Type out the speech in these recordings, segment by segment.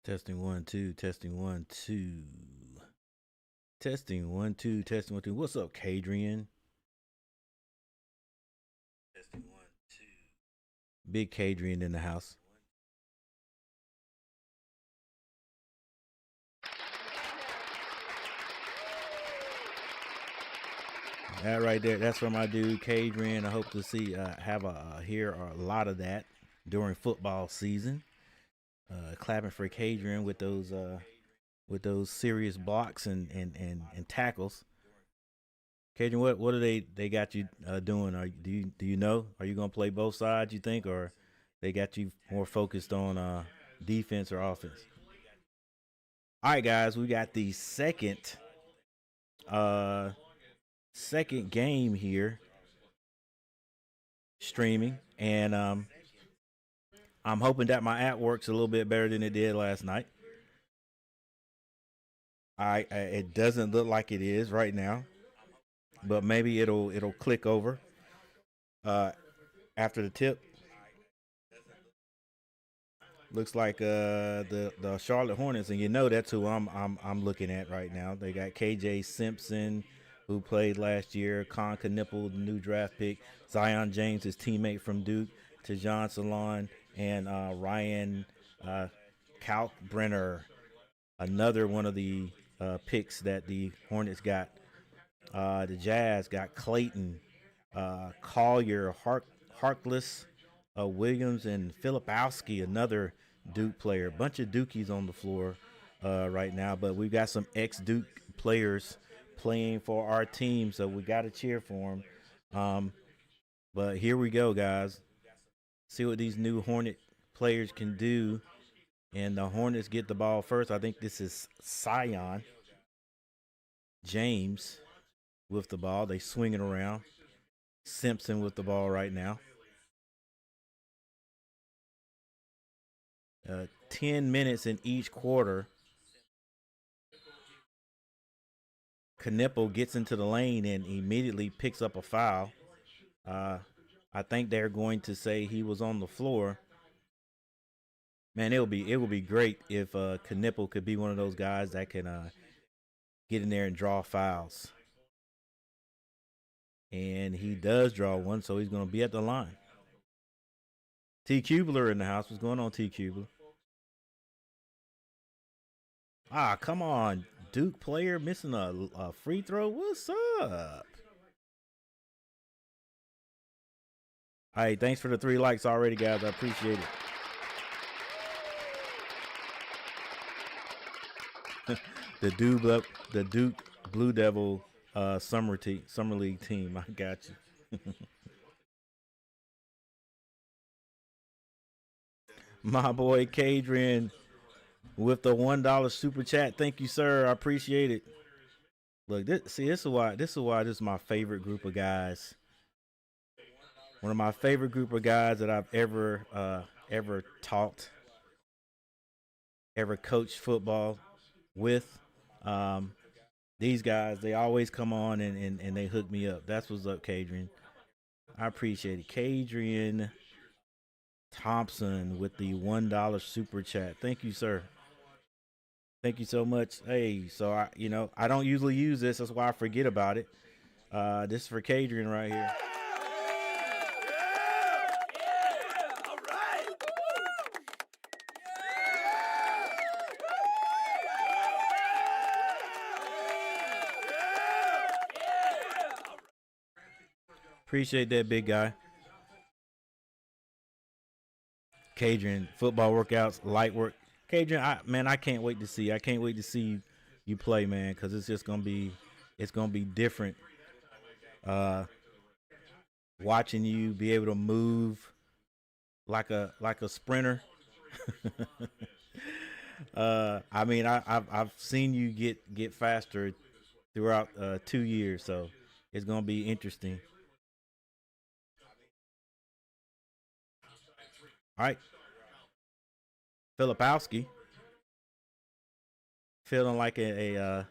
Testing 1 2, testing 1 2. Testing 1 2, testing 1 2. What's up, Kadrian? Testing 1 2. Big Kadrian in the house. That right there, that's from my dude Kadrian. I hope to see hear a lot of that during football season. Clapping for Kadrian with those serious blocks and tackles. Cajun, what do they got you doing? Do you know? Are you gonna play both sides? You think, or they got you more focused on defense or offense? All right, guys, we got the uh second game here streaming, and I'm hoping that my app works a little bit better than it did last night. It doesn't look like it is right now, but maybe it'll click over after the tip. Looks like the Charlotte Hornets, and you know that's who I'm looking at right now. They got KJ Simpson, who played last year, Con Knipple, the new draft pick, Zion James, his teammate from Duke, Tejan Salon, and Ryan Kalkbrenner, another one of the picks that the Hornets got. The Jazz got Clayton, Collier, Harkless, Williams, and Filipowski, another Duke player. A bunch of Dukies on the floor right now, but we've got some ex-Duke players playing for our team, so we got to cheer for them. But here we go, guys. See what these new Hornet players can do. And the Hornets get the ball first. I think this is Zion James with the ball. They swing it around. Simpson with the ball right now. 10 minutes in each quarter. Knipple gets into the lane and immediately picks up a foul. I think they're going to say he was on the floor. Man, it would be great if Knipple could be one of those guys that can get in there and draw fouls. And he does draw one, so he's going to be at the line. T. Kubler in the house. What's going on, T. Kubler? Come on. Duke player missing a free throw. What's up? All right, thanks for the 3 likes already, guys. I appreciate it. the Duke Blue Devil summer league team. I got you. My boy Kadrian with the $1 super chat. Thank you, sir. I appreciate it. Look, this is why this is my favorite group of guys. One of my favorite group of guys that I've ever taught, ever coached football with. These guys, they always come on and they hook me up. That's what's up, Kadrian. I appreciate it. Kadrian Thompson with the $1 super chat. Thank you, sir. Thank you so much. Hey, so I don't usually use this. That's why I forget about it. This is for Kadrian right here. All right. Appreciate that, big guy. Kadrian, football workouts, light work. Kadrian, I can't wait to see. I can't wait to see you play, man, because it's just gonna be different. Watching you be able to move like a sprinter. I've seen you get faster throughout 2 years, so it's gonna be interesting. All right. Filipowski feeling like feeling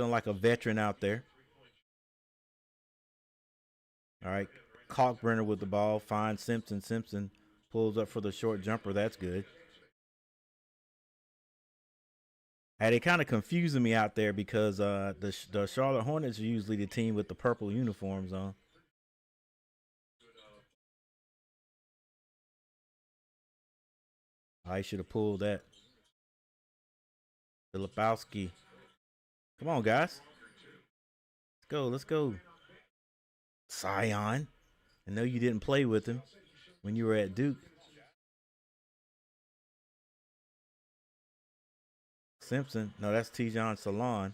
like a veteran out there. All right. Kalkbrenner with the ball. Finds Simpson. Simpson Pulls up for the short jumper. That's good. And it kind of confusing me out there because the Charlotte Hornets are usually the team with the purple uniforms on. I should have pulled that. Filipowski. Come on, guys. Let's go. Let's go. Sion. I know you didn't play with him when you were at Duke. Simpson. No, that's Tijon Salon.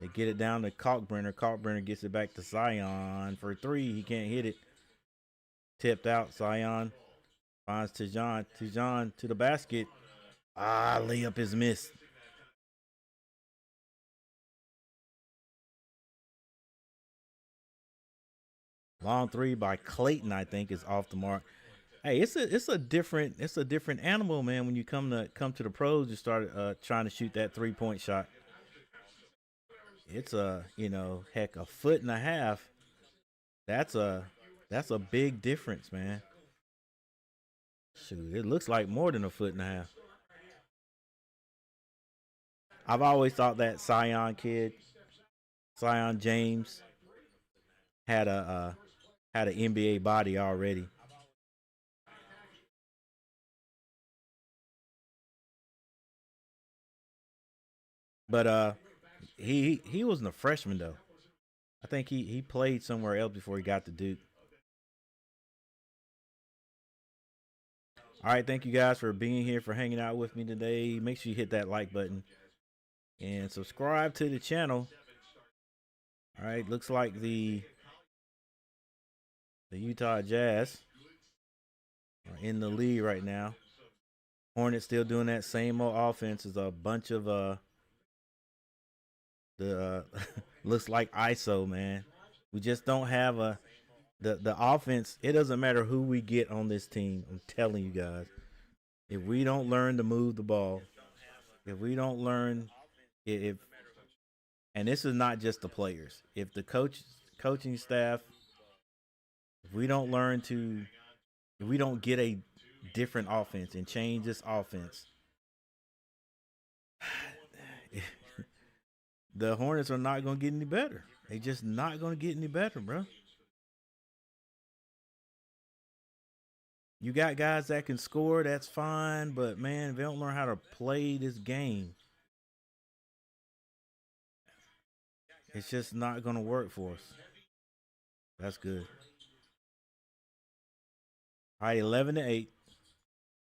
They get it down to Kalkbrenner. Kalkbrenner gets it back to Sion for three. He can't hit it. Tipped out. Sion finds Tijon. Tijon to the basket. Layup is missed. Long three by Clayton, I think, is off the mark. Hey, it's a different animal, man. When you come to the pros, you start trying to shoot that 3-point shot. It's a foot and a half. That's a big difference, man. Shoot, it looks like more than a foot and a half. I've always thought that Sion kid, Sion James, had an NBA body already. But he wasn't a freshman though. I think he played somewhere else before he got to Duke. All right, thank you guys for being here, for hanging out with me today. Make sure you hit that like button and subscribe to the channel. All right, looks like the Utah Jazz are in the lead right now. Hornets still doing that same old offense. Is a bunch of looks like ISO, man. We just don't have the offense. It doesn't matter who we get on this team. I'm telling you guys, if we don't learn to move the ball, if we don't learn, if and this is not just the players. If the coaching staff, if we don't learn to, if we don't get a different offense and change this offense, the Hornets are not going to get any better. They just not going to get any better, bro. You got guys that can score, that's fine, but man, if they don't learn how to play this game, it's just not going to work for us. That's good. All right, 11-8.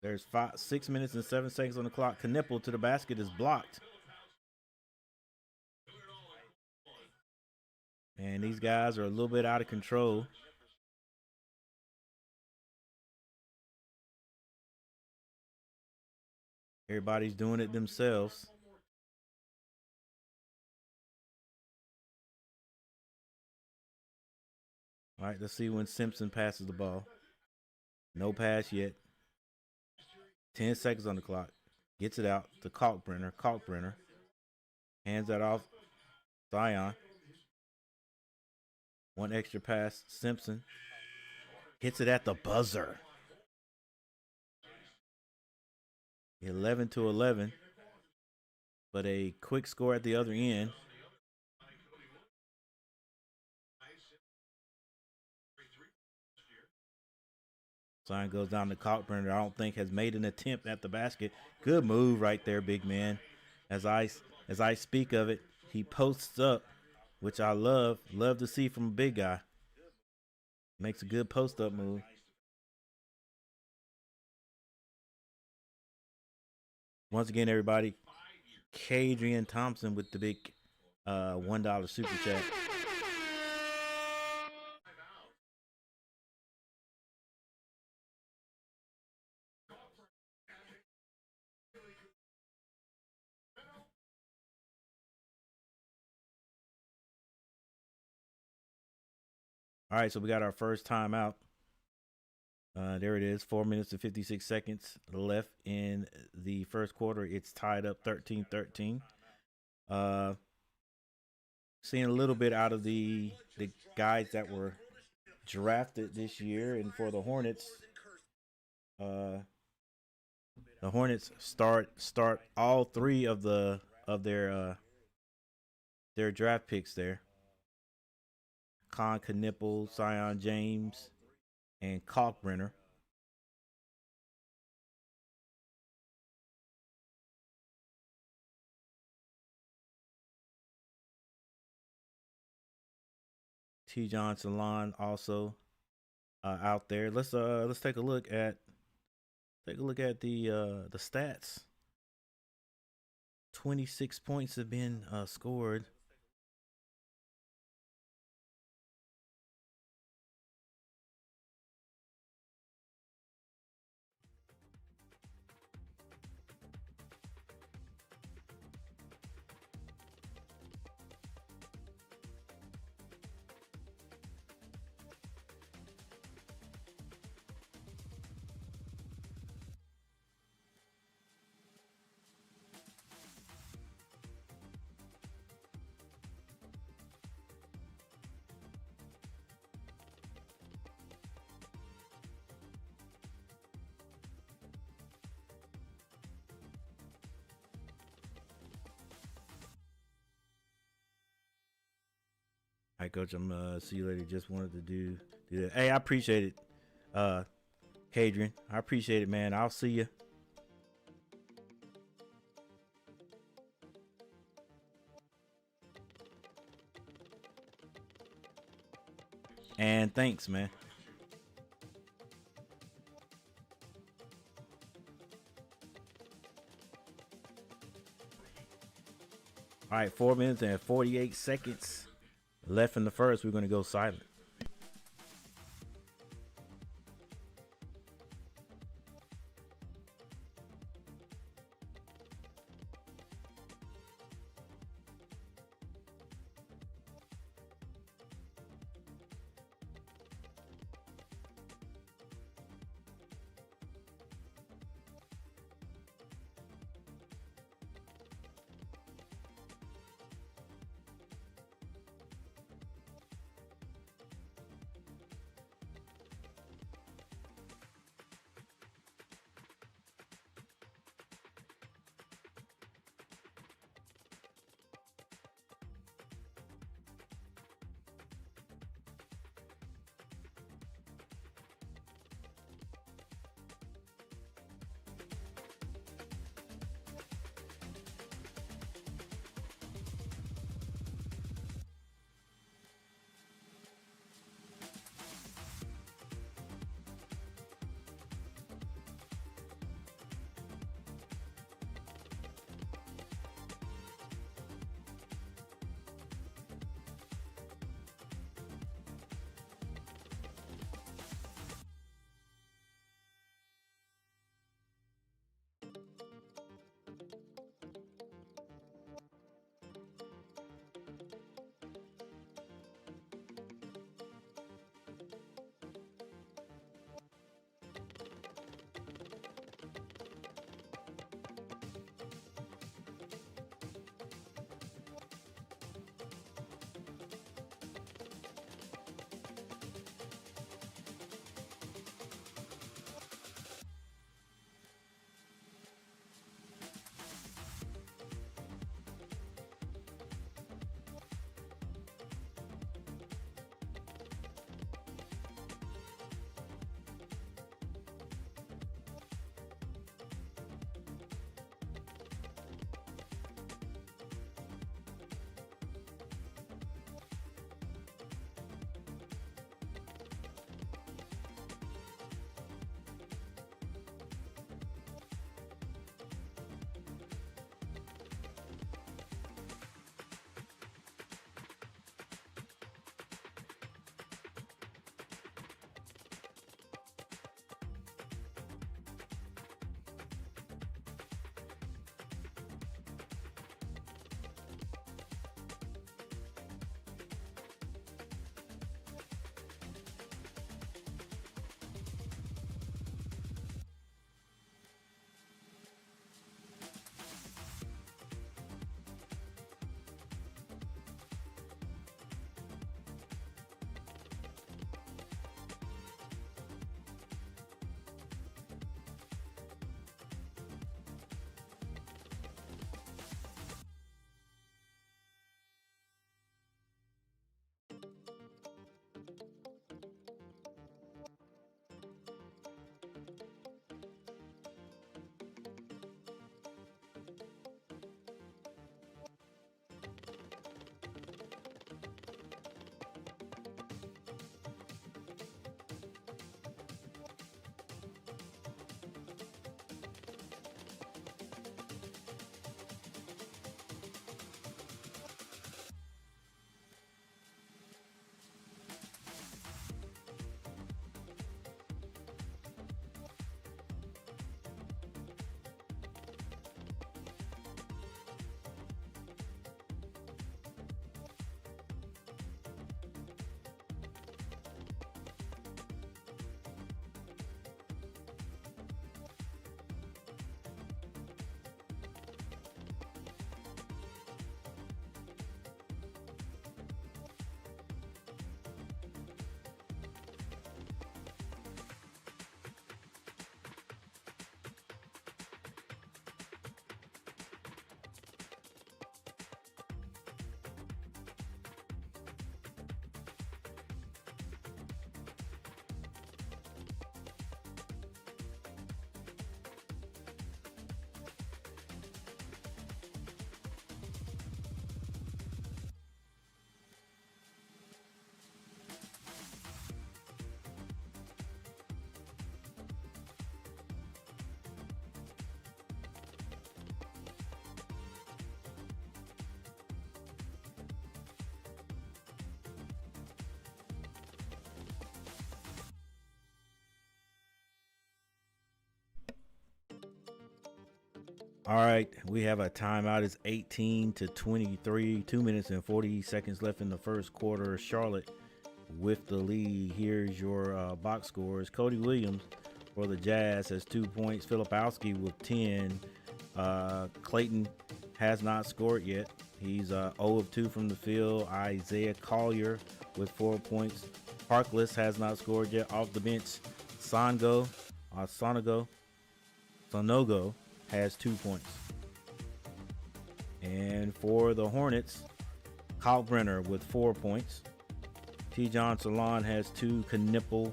There's 6 minutes and 7 seconds on the clock. Knipple to the basket is blocked. And these guys are a little bit out of control. Everybody's doing it themselves. All right, let's see when Simpson passes the ball. No pass yet. 10 seconds on the clock. Gets it out to Kalkbrenner. Kalkbrenner hands that off. Zion. One extra pass. Simpson hits it at the buzzer. 11-11. But a quick score at the other end. Zion goes down to Kalkbrenner. I don't think has made an attempt at the basket. Good move right there, big man. As I speak of it, he posts up, which I love to see from a big guy. Makes a good post up move. Once again, everybody, Kadrian Thompson with the big $1 super chat. All right, so we got our first timeout. There it is, 4 minutes and 56 seconds left in the first quarter. It's tied up 13-13. Seeing a little bit out of the guys that were drafted this year, and for the Hornets, Uh, the Hornets start all three of their draft picks there. Con Knipple, Sion James, and Kalkbrenner. T. John Salon also out there. Let's take a look at the stats. 26 points have been scored. All right, Coach. I'm see you later. Just wanted to do that. Hey, I appreciate it, uh, Hadrian. I appreciate it, man. I'll see you. And thanks, man. All right, 4 minutes and 48 seconds left in the first. We're gonna go silent. All right, we have a timeout. It's 18-23, 2 minutes and 40 seconds left in the first quarter. Charlotte with the lead. Here's your box scores. Cody Williams for the Jazz has 2 points. Filipowski with 10. Clayton has not scored yet. He's 0 of 2 from the field. Isaiah Collier with 4 points. Harkless has not scored yet. Off the bench, Sonogo has 2 points. And for the Hornets, Kalkbrenner with 4 points. T. John Salon has 2. Knipple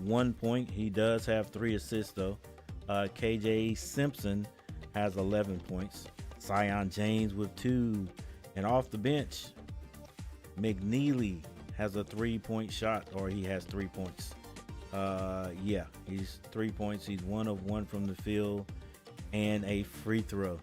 1 point. He does have 3 assists though. KJ Simpson has 11 points. Zion James with 2. And off the bench, McNeely has a 3-point shot, or he has 3 points. He's 3 points. He's 1 of 1 from the field and a free throw.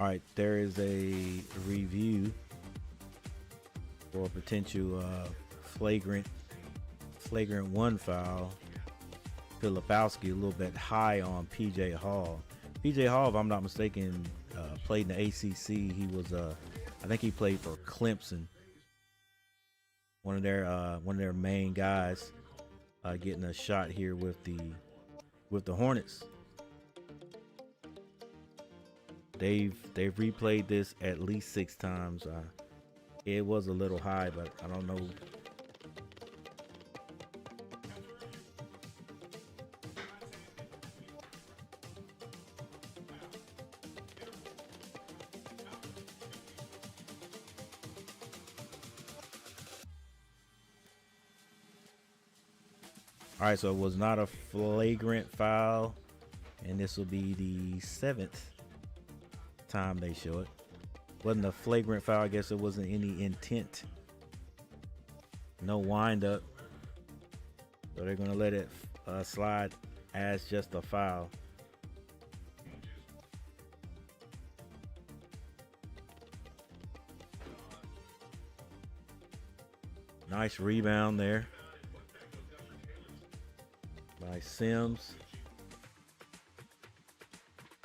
All right, there is a review for a potential flagrant one foul. Filipowski a little bit high on PJ Hall. PJ Hall, if I'm not mistaken, played in the ACC. He was, I think he played for Clemson. One of their main guys, getting a shot here with the Hornets. They've replayed this at least 6 times. It was a little high, but I don't know. All right, so it was not a flagrant foul, and this will be the 7th time they show it. Wasn't a flagrant foul. I guess it wasn't any intent. No wind up. So they're going to let it slide as just a foul. Nice rebound there by Sims.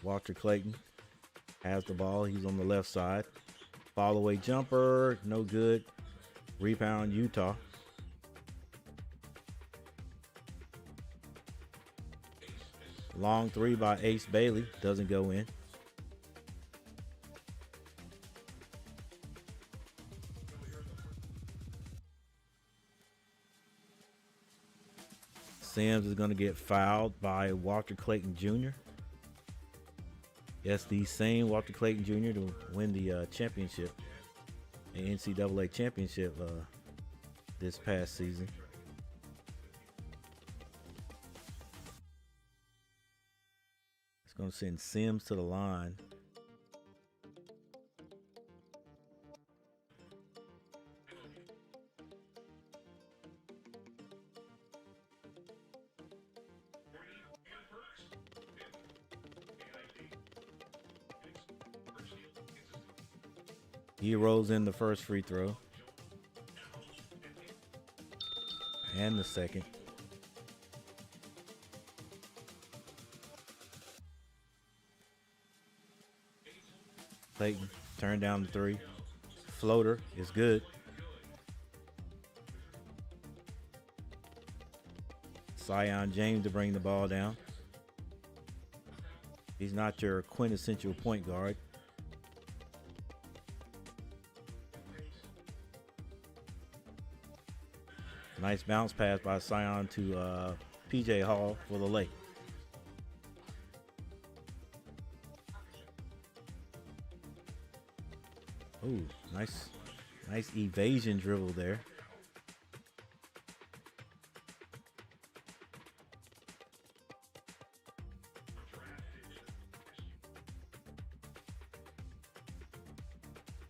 Walter Clayton has the ball. He's on the left side. Fall away jumper, no good. Rebound Utah. Long three by Ace Bailey, doesn't go in. Sims is going to get fouled by Walter Clayton Jr. Yes, the same Walter Clayton Jr. to win the championship, the NCAA championship this past season. It's going to send Sims to the line. He rolls in the first free throw. And the second. Clayton turned down the 3. Floater is good. Zion James to bring the ball down. He's not your quintessential point guard. Nice bounce pass by Zion to PJ Hall for the lay. Ooh, nice evasion dribble there.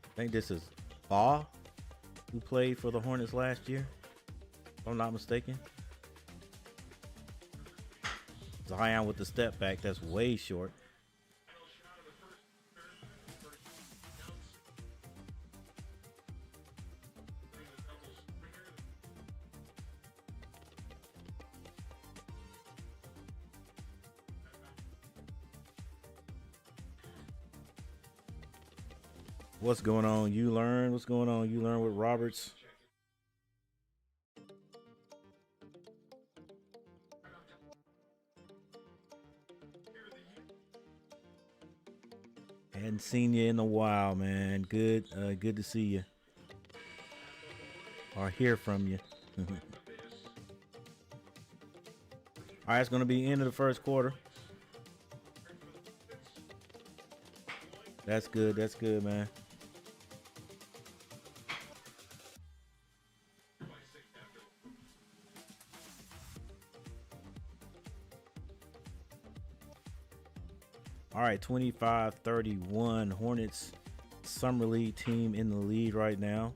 I think this is Baugh, who played for the Hornets last year, if I'm not mistaken. Zion with the step back, that's way short. What's going on? You learn. What's going on? You learn with Roberts. Hadn't seen you in a while, man. Good to see you. Or hear from you. All right, it's going to be end of the first quarter. That's good. That's good, man. All right, 25-31. Hornets Summer League team in the lead right now.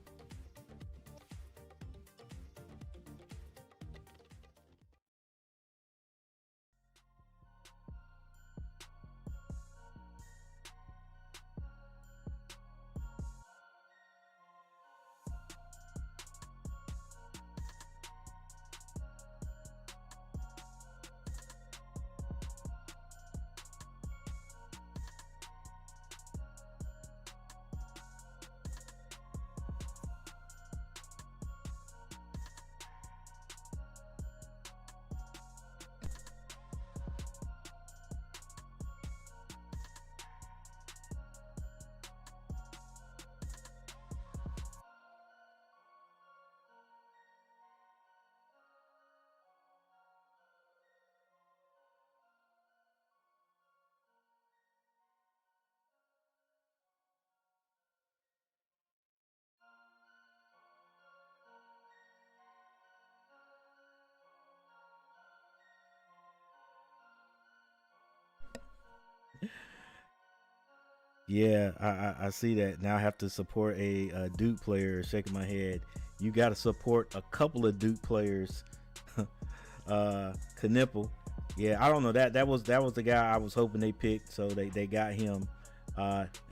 Yeah, I see that. Now I have to support a Duke player. Shaking my head. You got to support a couple of Duke players. Knipple. Yeah, I don't know that was the guy I was hoping they picked, so they got him.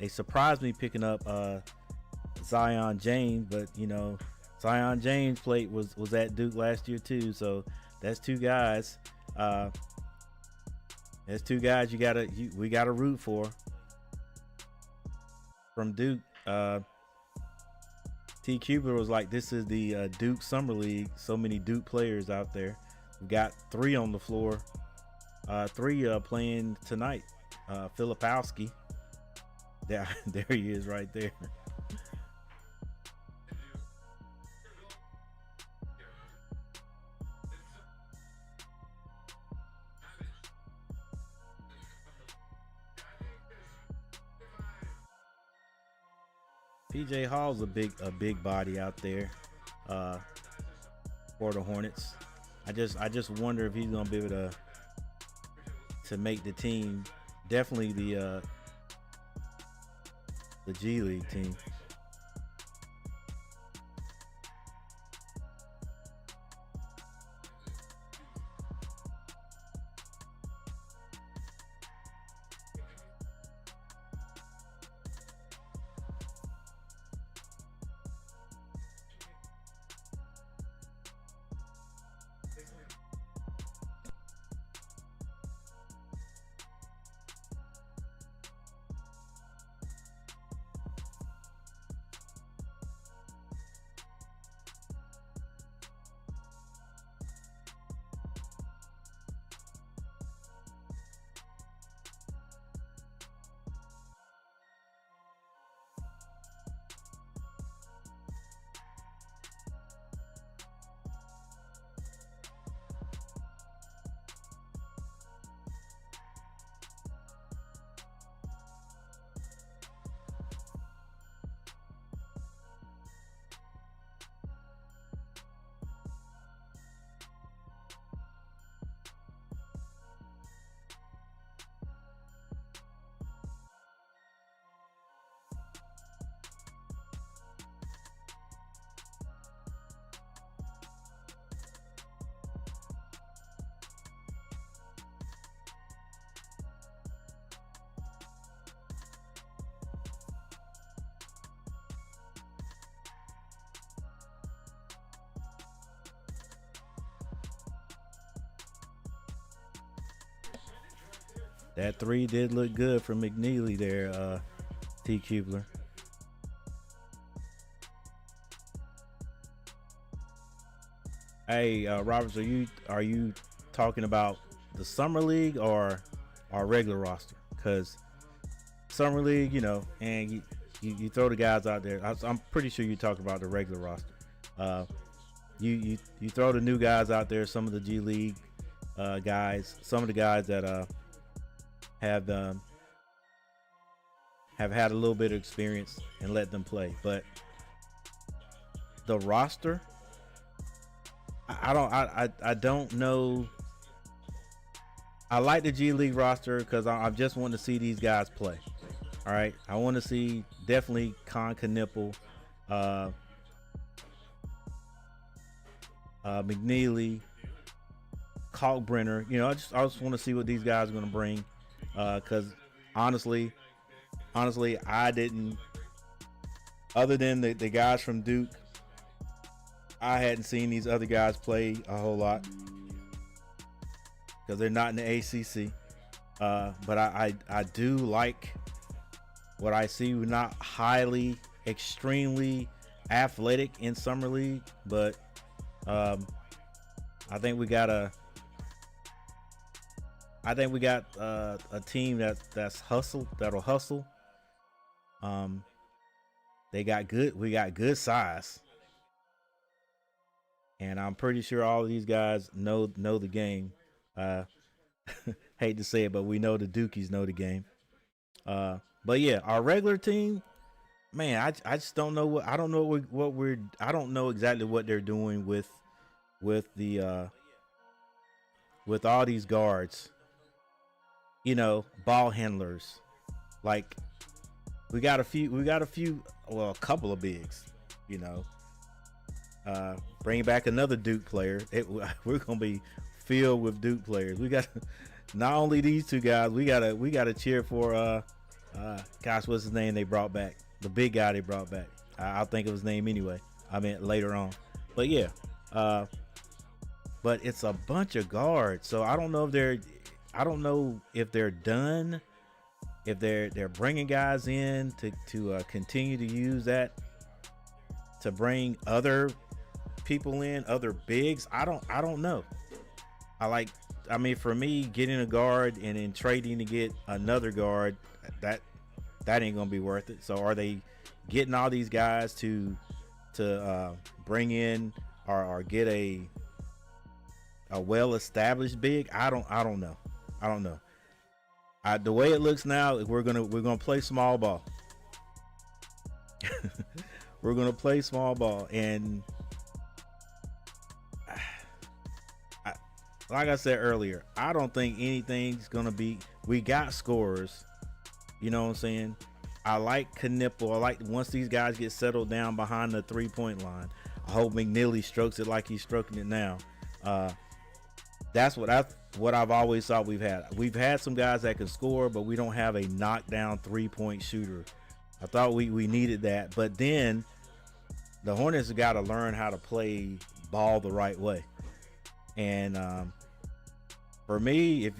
They surprised me picking up Zion James, but Zion James played was at Duke last year too, so that's two guys. Uh, that's two guys we gotta root for from Duke. T. Cuber was like, "This is the Duke Summer League. So many Duke players out there. We got three on the floor. Three playing tonight. Filipowski. There, there he is, right there. PJ Hall's a big body out there for the Hornets. I just wonder if he's gonna be able to make the team. Definitely the G League team. That three did look good from McNeely there, T. Kubler. Hey, Roberts, are you talking about the summer league or our regular roster? Because summer league, and you throw the guys out there. I'm pretty sure you talk about the regular roster. Uh, you throw the new guys out there. Some of the G League guys, some of the guys that have have had a little bit of experience and let them play. But the roster, I don't know. I like the G League roster because I just want to see these guys play. All right, I want to see definitely Knipple, McNeely, Kalkbrenner. I just want to see what these guys are going to bring. Because honestly, I didn't. Other than the guys from Duke, I hadn't seen these other guys play a whole lot because they're not in the ACC. But I do like what I see. We're not extremely athletic in summer league, but I think we got a team that'll hustle. We got good size, and I'm pretty sure all of these guys know the game. Hate to say it, but we know the Dukies know the game. But yeah, our regular team, man, I just don't know I don't know exactly what they're doing with the with all these guards, ball handlers, like well, a couple of bigs, you know. Bring back another Duke player. We're gonna be filled with Duke players. We got not only these two guys. We gotta cheer for gosh, what's his name they brought back? The big guy they brought back. I'll think of his name anyway. I mean later on. But yeah, but it's a bunch of guards. So I don't know if they're done. If they're bringing guys in to continue to use that to bring other people in, other bigs. I don't know. I mean, for me, getting a guard and then trading to get another guard, that ain't gonna be worth it. So are they getting all these guys to bring in or get a well-established big? I don't know. The way it looks now, we're gonna play small ball. We're gonna play small ball, and like I said earlier, I don't think anything's gonna be. We got scorers, you know what I'm saying. I like Knipple. I like once these guys get settled down behind the 3-point line. I hope McNeely strokes it like he's stroking it now. That's what I've always thought we've had. We've had some guys that can score, but we don't have a knockdown 3-point shooter. I thought we needed that, but then the Hornets have got to learn how to play ball the right way. And for me, if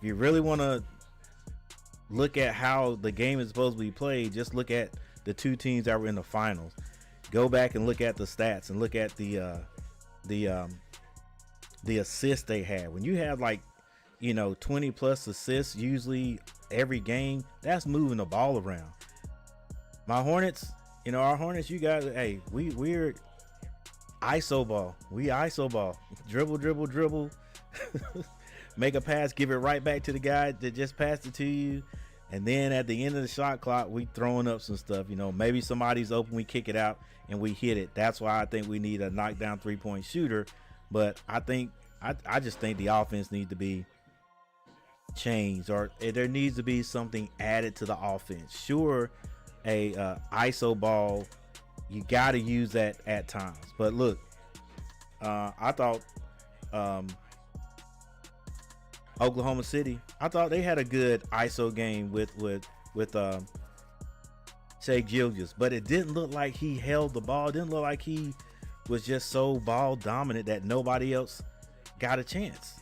you really want to look at how the game is supposed to be played, just look at the two teams that were in the finals. Go back and look at the stats and look at the assists they had. When you have 20 plus assists usually every game, that's moving the ball around. My Hornets, our Hornets, you guys, hey, we're ISO ball. We ISO ball. Dribble. Make a pass, give it right back to the guy that just passed it to you. And then at the end of the shot clock, we throwing up some stuff. Maybe somebody's open, we kick it out and we hit it. That's why I think we need a knockdown 3-point shooter. But I just think the offense needs to be changed, or there needs to be something added to the offense. Sure, a ISO ball, you got to use that at times. But look, I thought Oklahoma City, I thought they had a good ISO game with Shai Gilgeous, but it didn't look like he held the ball. It didn't look like he was just so ball dominant that nobody else got a chance,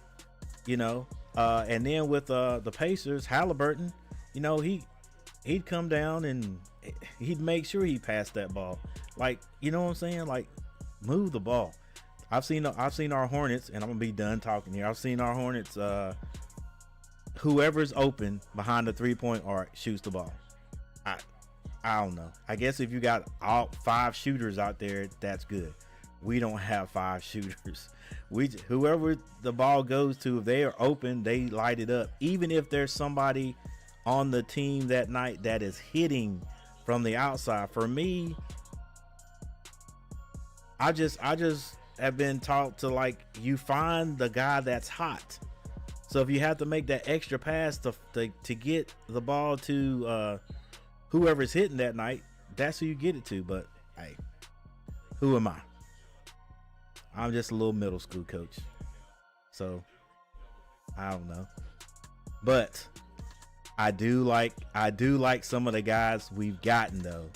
and then with the Pacers, Halliburton, he'd come down and he'd make sure he passed that ball. You know what I'm saying? Move the ball. I've seen our Hornets, and I'm gonna be done talking here. I've seen our Hornets, whoever's open behind the 3-point arc shoots the ball. I don't know. I guess if you got all 5 shooters out there, that's good. We don't have 5 shooters. Whoever the ball goes to, if they are open, they light it up. Even if there's somebody on the team that night that is hitting from the outside. For me, I just have been taught to you find the guy that's hot. So if you have to make that extra pass to get the ball to whoever's hitting that night, that's who you get it to. But hey, who am I? I'm just a little middle school coach. So I don't know. But I do like some of the guys we've gotten though.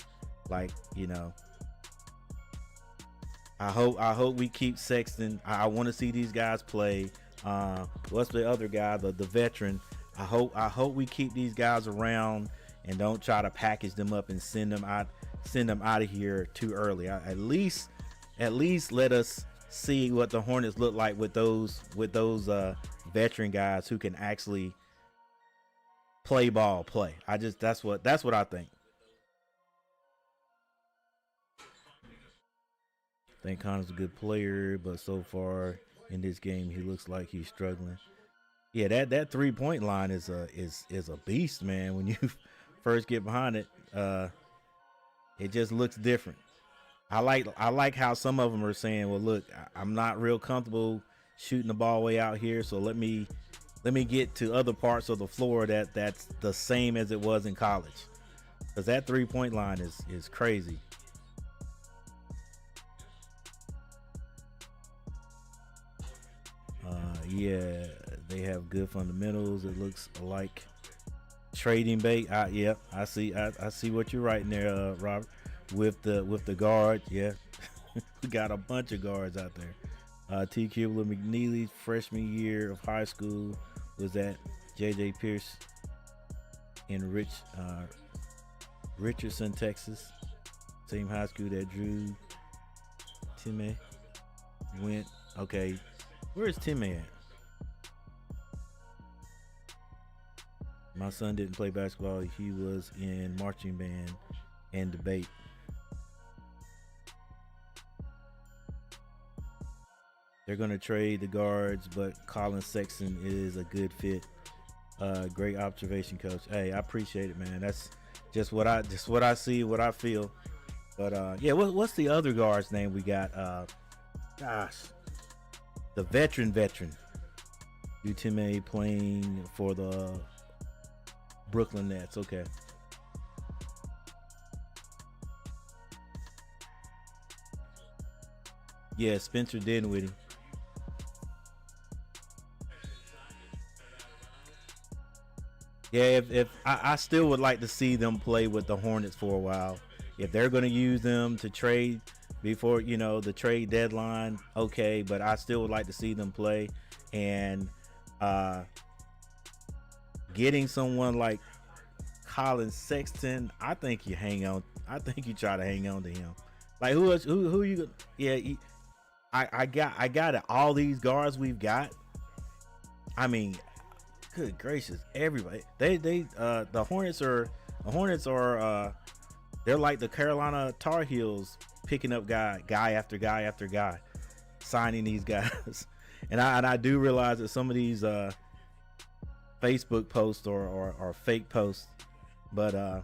I hope we keep Sexton. I want to see these guys play. What's the other guy, the veteran? I hope we keep these guys around and don't try to package them up and send them out of here too early. At least let us see what the Hornets look like with those veteran guys who can actually play ball. That's what I think. I think Connor's a good player, but so far in this game, he looks like he's struggling. Yeah, that 3-point line is a beast, man. When you first get behind it, it just looks different. I like how some of them are saying, well, look, I'm not real comfortable shooting the ball way out here, so let me get to other parts of the floor that's the same as it was in college. because that 3-point line is crazy. Yeah, they have good fundamentals. It looks like trading bait. Yep, I see. I see what you're writing there, Robert. With the guard, yeah, we got a bunch of guards out there. T. Cubler McNeely's freshman year of high school was at J.J. Pierce in Richardson, Texas. Same high school that Drew Timmy went. Okay, where's Timmy at? My son didn't play basketball. He was in marching band and debate. They're going to trade the guards, but Colin Sexton is a good fit. Great observation, Coach. Hey, I appreciate it, man. That's just what I see, what I feel. But yeah, what's the other guard's name we got? Gosh, the veteran. Utime playing for the Brooklyn Nets. Okay. Yeah, Spencer Dinwiddie. Yeah, if I still would like to see them play with the Hornets for a while. If they're going to use them to trade before the trade deadline, okay. But I still would like to see them play, and getting someone like Colin Sexton, I think you hang on. I think you try to hang on to him. Like who else? Who you? Yeah, I got it. All these guards we've got. I mean, good gracious, everybody. The Hornets are they're like the Carolina Tar Heels, picking up guy after guy after guy, signing these guys. and I do realize that some of these Facebook posts or fake posts, but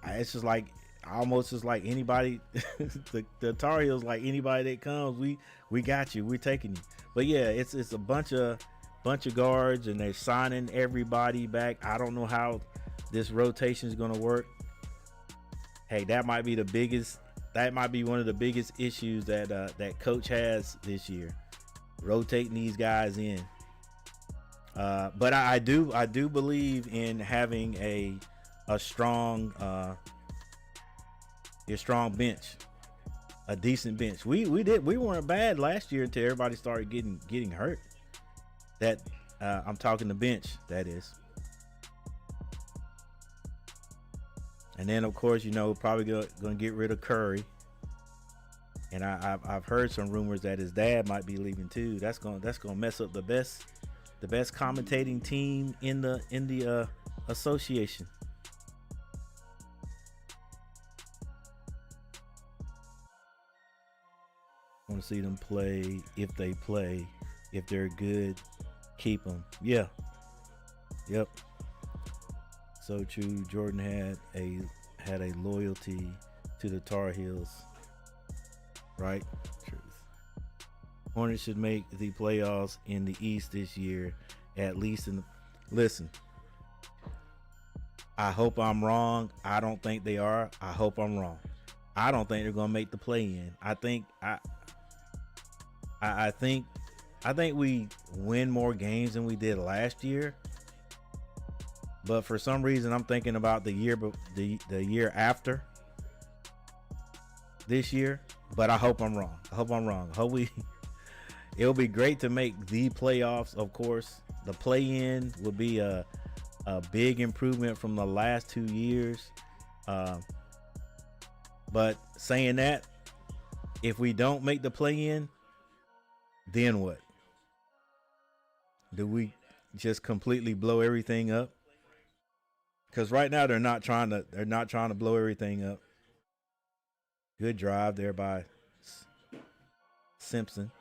it's just like almost just like anybody. the Tar Heels, like anybody that comes, we got you, we're taking you. But yeah, it's a bunch of guards, and they're signing everybody back. I don't know how this rotation is going to work. Hey, that might be one of the biggest issues that coach has this year, rotating these guys in. But I do believe in having a strong bench, a decent bench. We weren't bad last year until everybody started getting hurt. That I'm talking the bench, that is. And then of course, probably gonna get rid of Curry. And I've heard some rumors that his dad might be leaving too. That's gonna mess up the best commentating team in the association. I want to see them play. If they play, if they're good, keep them. Yeah. Yep. So true. Jordan had a loyalty to the Tar Heels. Right? Truth. Hornets should make the playoffs in the East this year, at least listen. I hope I'm wrong. I don't think they are. I hope I'm wrong. I don't think they're gonna make the play-in. I think we win more games than we did last year. But for some reason, I'm thinking about the year after this year. But I hope I'm wrong. It'll be great to make the playoffs. Of course, the play-in will be a big improvement from the last 2 years. But saying that, if we don't make the play-in, then what? Do we just completely blow everything up? Because right now they're not trying to blow everything up. Good drive there by Simpson.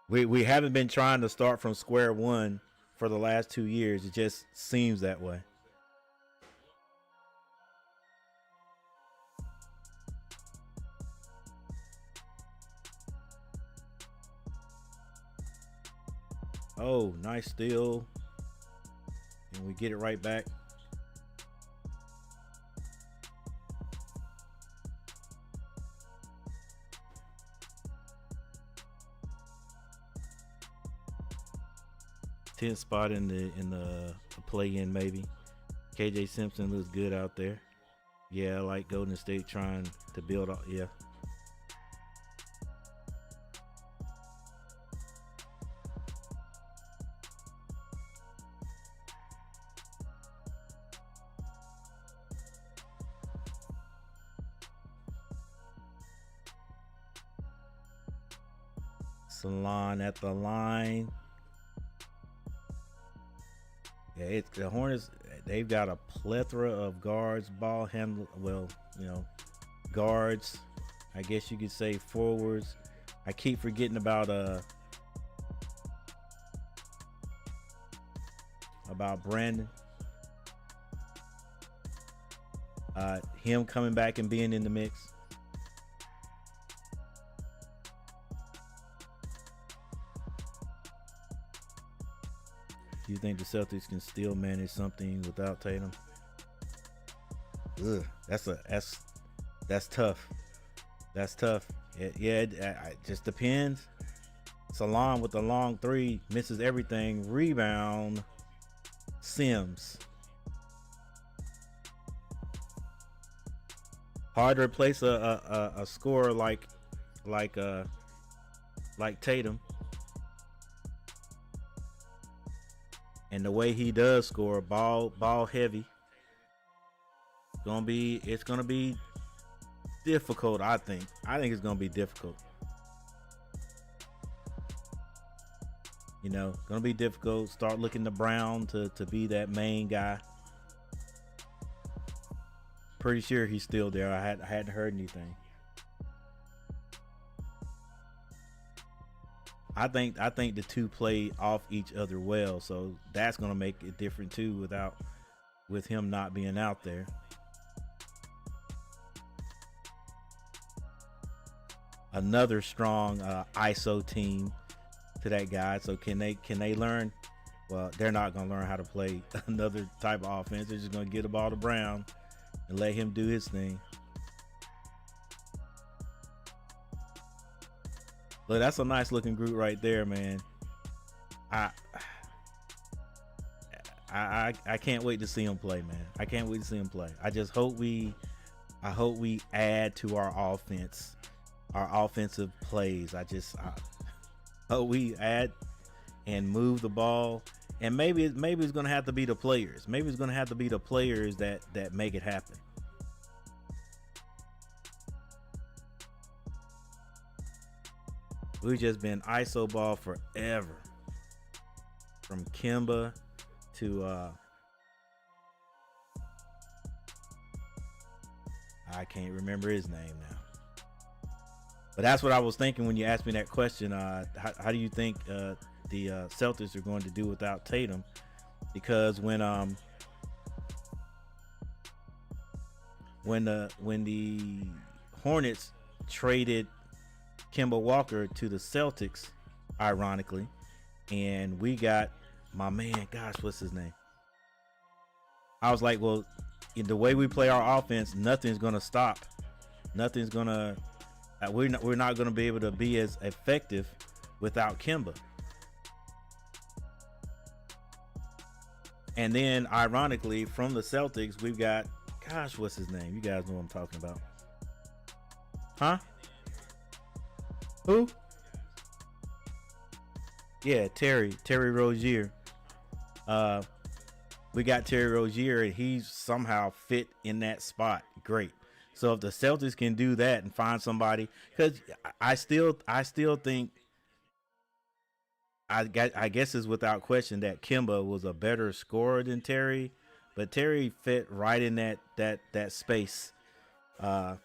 We haven't been trying to start from square one for the last 2 years. It just seems that way. Oh, nice steal. and we get it right back. Tenth spot in the play-in maybe. KJ Simpson looks good out there. Yeah, I like Golden State trying to build up. Yeah. Salon at the line. Yeah, it's the Hornets. They've got a plethora of guards, ball handle. Well, guards. I guess you could say forwards. I keep forgetting about Brandon. Him coming back and being in the mix. Do you think the Celtics can still manage something without Tatum? Ugh, that's tough. That's tough. It just depends. Salon with the long three misses everything. Rebound. Sims. Hard to replace a scorer like Tatum. And the way he does score, ball heavy. It's gonna be difficult. I think it's gonna be difficult. Gonna be difficult. Start looking to Brown to be that main guy. Pretty sure he's still there. I hadn't heard anything. I think the two play off each other well, so that's gonna make it different too with him not being out there. Another strong ISO team to that guy. So can they learn? Well, they're not gonna learn how to play another type of offense. They're just gonna get the ball to Brown and let him do his thing. Look, that's a nice looking group right there, man. I can't wait to see him play, man. I can't wait to see him play. I just hope we add to our offense, our offensive plays. I hope we add and move the ball. And maybe it's gonna have to be the players. Maybe it's gonna have to be the players that make it happen. We've just been ISO ball forever. From Kemba to I can't remember his name now. But that's what I was thinking when you asked me that question. How do you think the Celtics are going to do without Tatum? Because when the Hornets traded Kemba Walker to the Celtics, ironically, and we got my man, gosh, what's his name? I was like, well, in the way we play our offense, nothing's gonna stop. Nothing's gonna. We're not gonna be able to be as effective without Kemba. And then, ironically, from the Celtics, we've got, gosh, what's his name? You guys know what I'm talking about, huh? Who? Yeah, Terry Rozier. We got Terry Rozier, and he's somehow fit in that spot. Great. So if the Celtics can do that and find somebody, because I still think, I guess it's without question that Kemba was a better scorer than Terry, but Terry fit right in that space, and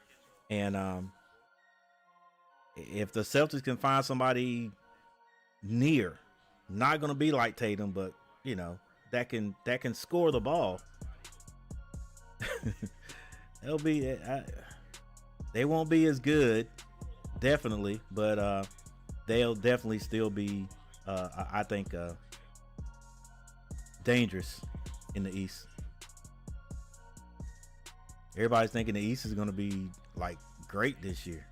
if the Celtics can find somebody near, not going to be like Tatum, but that can score the ball, they won't be as good, definitely, but they'll definitely still be, I think, dangerous in the East. Everybody's thinking the East is going to be like great this year.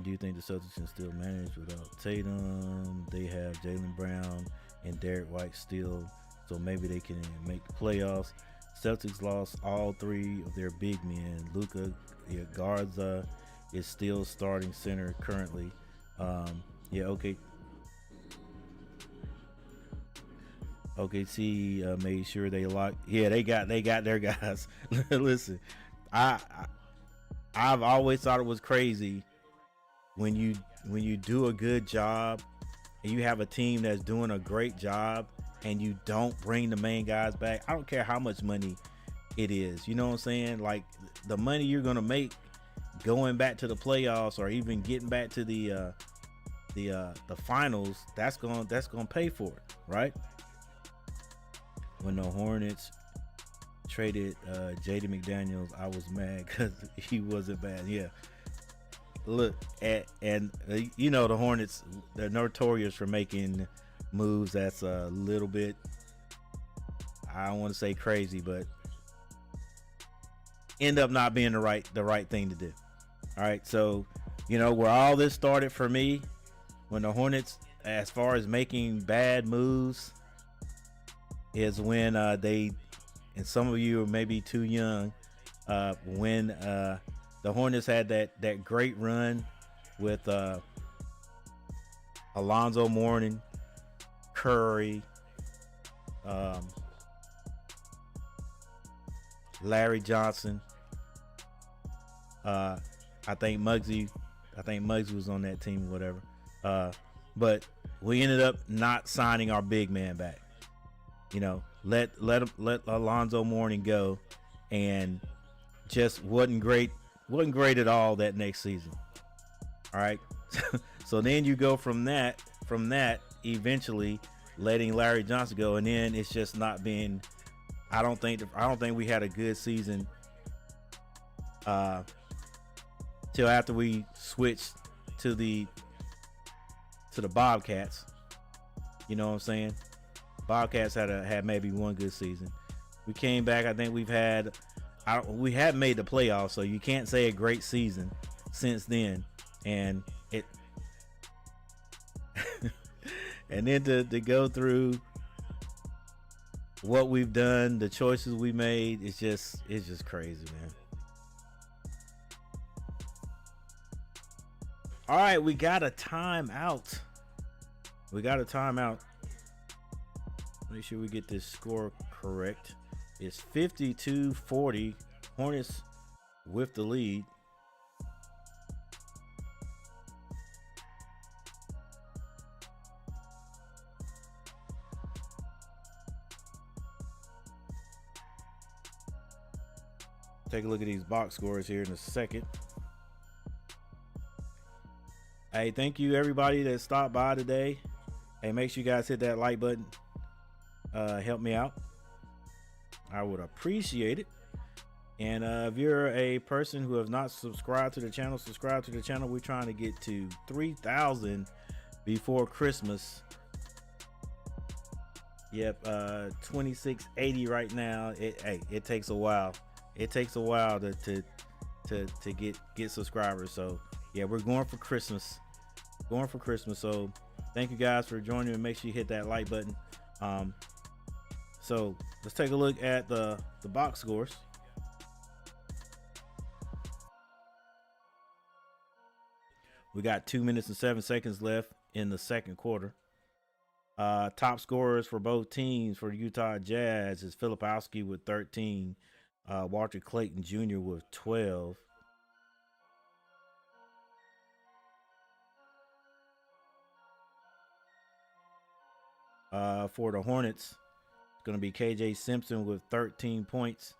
Do you think the Celtics can still manage without Tatum? They have Jaylen Brown and Derek White still, so maybe they can make the playoffs. Celtics lost all three of their big men. Luka Garza is still starting center currently. Yeah, okay. OKC made sure they locked. Yeah, they got their guys. Listen, I I've always thought it was crazy when you do a good job and you have a team that's doing a great job and you don't bring the main guys back. I don't care how much money it is. You know what I'm saying? Like the money you're gonna make going back to the playoffs or even getting back to the finals, that's gonna pay for it, right? When the Hornets traded JD McDaniels, I was mad because he wasn't bad. Yeah. Look at you know the Hornets, they're notorious for making moves that's a little bit, I don't want to say crazy, but end up not being the right thing to do. All right, so you know where all this started for me, when the Hornets, as far as making bad moves, is when they, and some of you are maybe too young, when the Hornets had that great run with Alonzo Mourning, Curry, Larry Johnson. I think Muggsy was on that team or whatever. But we ended up not signing our big man back. You know, let Alonzo Mourning go, and just wasn't great at all that next season. All right. So then you go from that eventually letting Larry Johnson go, and then it's just not being, I don't think we had a good season till after we switched to the Bobcats. You know what I'm saying? Bobcats had maybe one good season. We came back. I think we have made the playoffs, so you can't say a great season since then. And it, and then to go through what we've done, the choices we made, it's just crazy, man. All right, we got a timeout. Make sure we get this score correct. It's 52-40. Hornets with the lead. Take a look at these box scores here in a second. Hey, thank you everybody that stopped by today. Hey, make sure you guys hit that like button. Help me out. I would appreciate it. And if you're a person who has not subscribed to the channel, subscribe to the channel. We're trying to get to 3,000 before Christmas. Yep, 2680 right now. It takes a while. It takes a while to get subscribers. So yeah, we're going for Christmas. So thank you guys for joining, and make sure you hit that like button. So let's take a look at the box scores. We got 2 minutes and 7 seconds left in the second quarter. Top scorers for both teams for Utah Jazz is Filipowski with 13, Walter Clayton Jr. with 12. For the Hornets, it's going to be KJ Simpson with 13 points.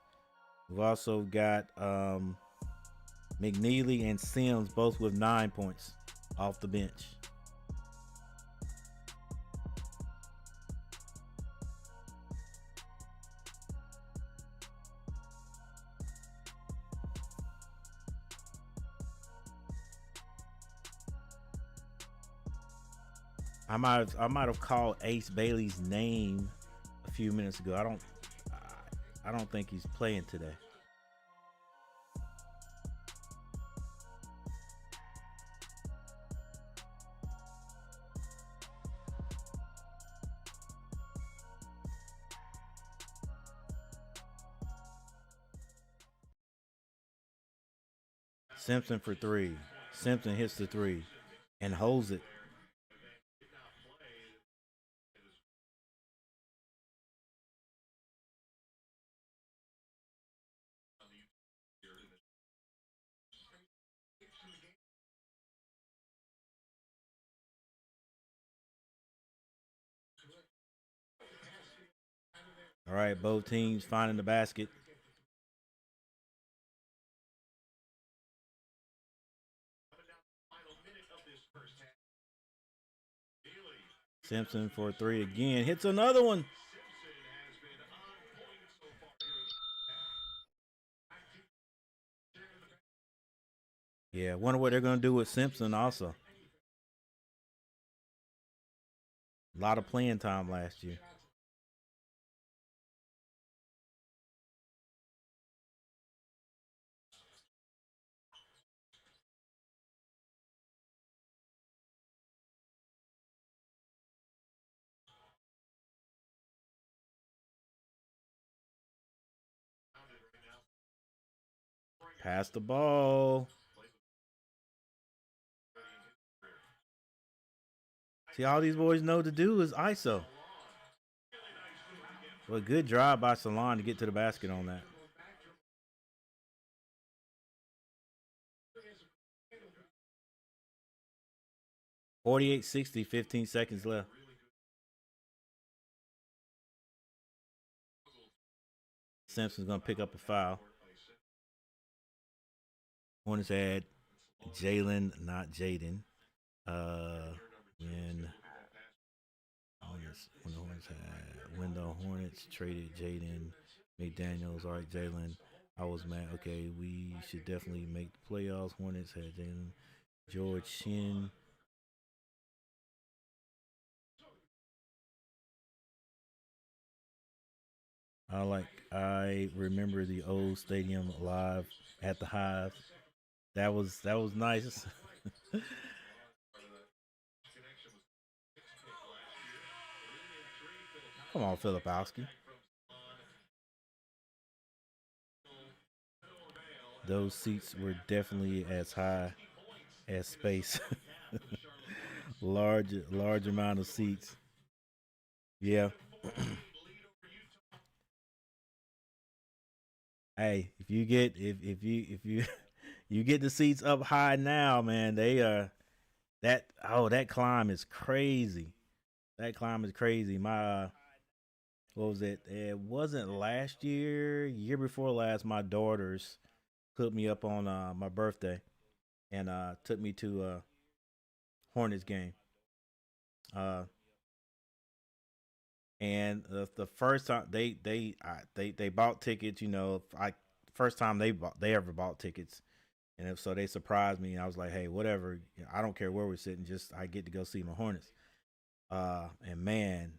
We've also got McNeely and Sims both with 9 points off the bench. I might have called Ace Bailey's name a few minutes ago. I don't think he's playing today. Simpson for three. Simpson hits the three and holds it. All right, both teams finding the basket. Simpson for three again. Hits another one. Yeah, wonder what they're going to do with Simpson also. A lot of playing time last year. Pass the ball. See, all these boys know to do is ISO. Well, good drive by Salon to get to the basket on that. Forty-eight, 60, 15 seconds left. Simpson's going to pick up a foul. Hornets had Jalen, not Jaden. When when the Hornets traded Jaden McDaniels, all right, Jalen, I was mad. Okay, we should definitely make the playoffs. Hornets had Jalen, George Shin. I remember the old stadium live at the Hive. That was nice. Come on, Filipowski. Those seats were definitely as high as space. Large amount of seats. Yeah. Hey, if you you get the seats up high now, man, they that climb is crazy. That climb is crazy. My what was it? It wasn't last year, year before last. My daughters hooked me up on my birthday and took me to a Hornets game. Uh, and the first time they bought tickets, I first time they ever bought tickets, and if so they surprised me. I was like, hey, whatever, I don't care where we're sitting, just I get to go see my Hornets. And man,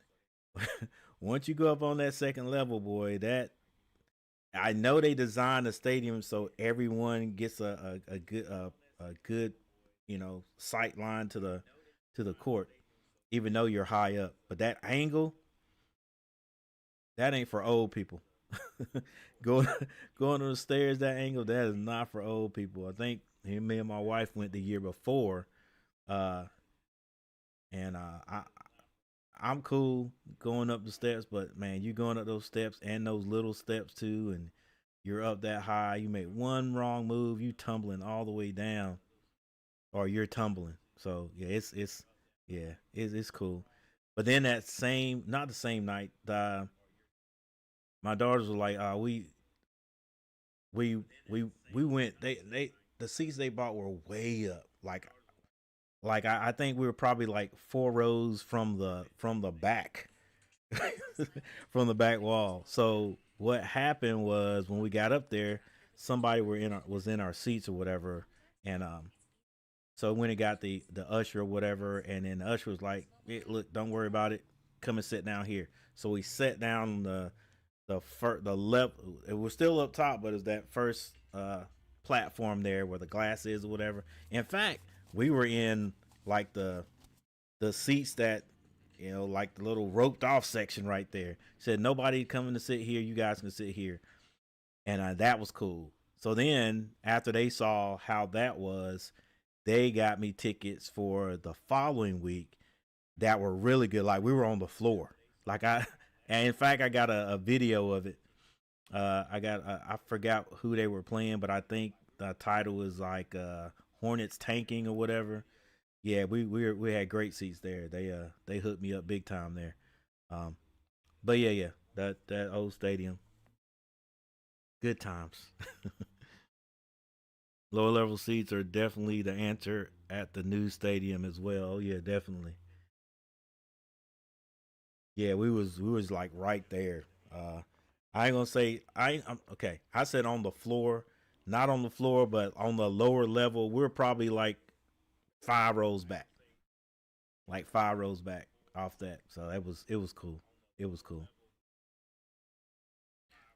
once you go up on that second level, boy, that I know they designed the stadium so everyone gets a good sight line to the court, even though you're high up. But that angle, that ain't for old people. going going to the stairs that angle, that is not for old people. I think me and my wife went the year before, uh, and I'm cool going up the steps, but man, you going up those steps and those little steps too, and you're up that high. You make one wrong move, you tumbling all the way down, or you're tumbling. So yeah, it's cool. But then that same, not the same night, my daughters were like, we we went. They the seats they bought were way up. I think we were probably like four rows from the back, from the back wall. So what happened was when we got up there, somebody was in our seats or whatever, and So when it got the usher or whatever, and then the usher was like, "Look, don't worry about it. Come and sit down here." So we sat down on the level. It was still up top, but it's that first platform there where the glass is or whatever. In fact, we were in like the seats that, like the little roped off section right there. Said nobody coming to sit here. You guys can sit here, and that was cool. So then after they saw how that was, they got me tickets for the following week that were really good. Like we were on the floor. Like and in fact, I got a video of it. I forgot who they were playing, but I think the title was like Hornets tanking or whatever. Yeah, we had great seats there. They hooked me up big time there. But yeah, that old stadium, good times. Lower level seats are definitely the answer at the new stadium as well. Oh yeah, definitely. Yeah, we was like right there. I ain't gonna say I'm okay. I said on the floor, not on the floor, but on the lower level. We're probably like 5 rows back, like 5 rows back off that. So it was cool. It was cool.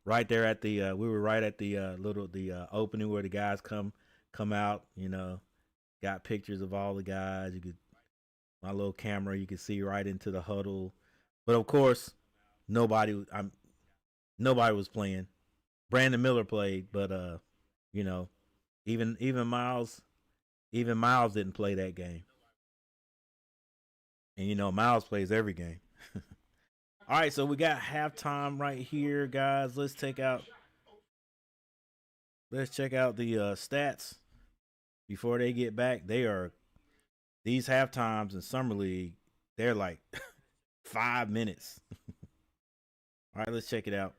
Right there at the we were right at the little the opening where the guys come out. Got pictures of all the guys. You could my little camera. You could see right into the huddle. But of course, nobody. Nobody was playing. Brandon Miller played, but you know, even Miles didn't play that game. And Miles plays every game. All right, so we got halftime right here, guys. Let's check out the stats before they get back. These half times in summer league. They're like 5 minutes. All right, let's check it out.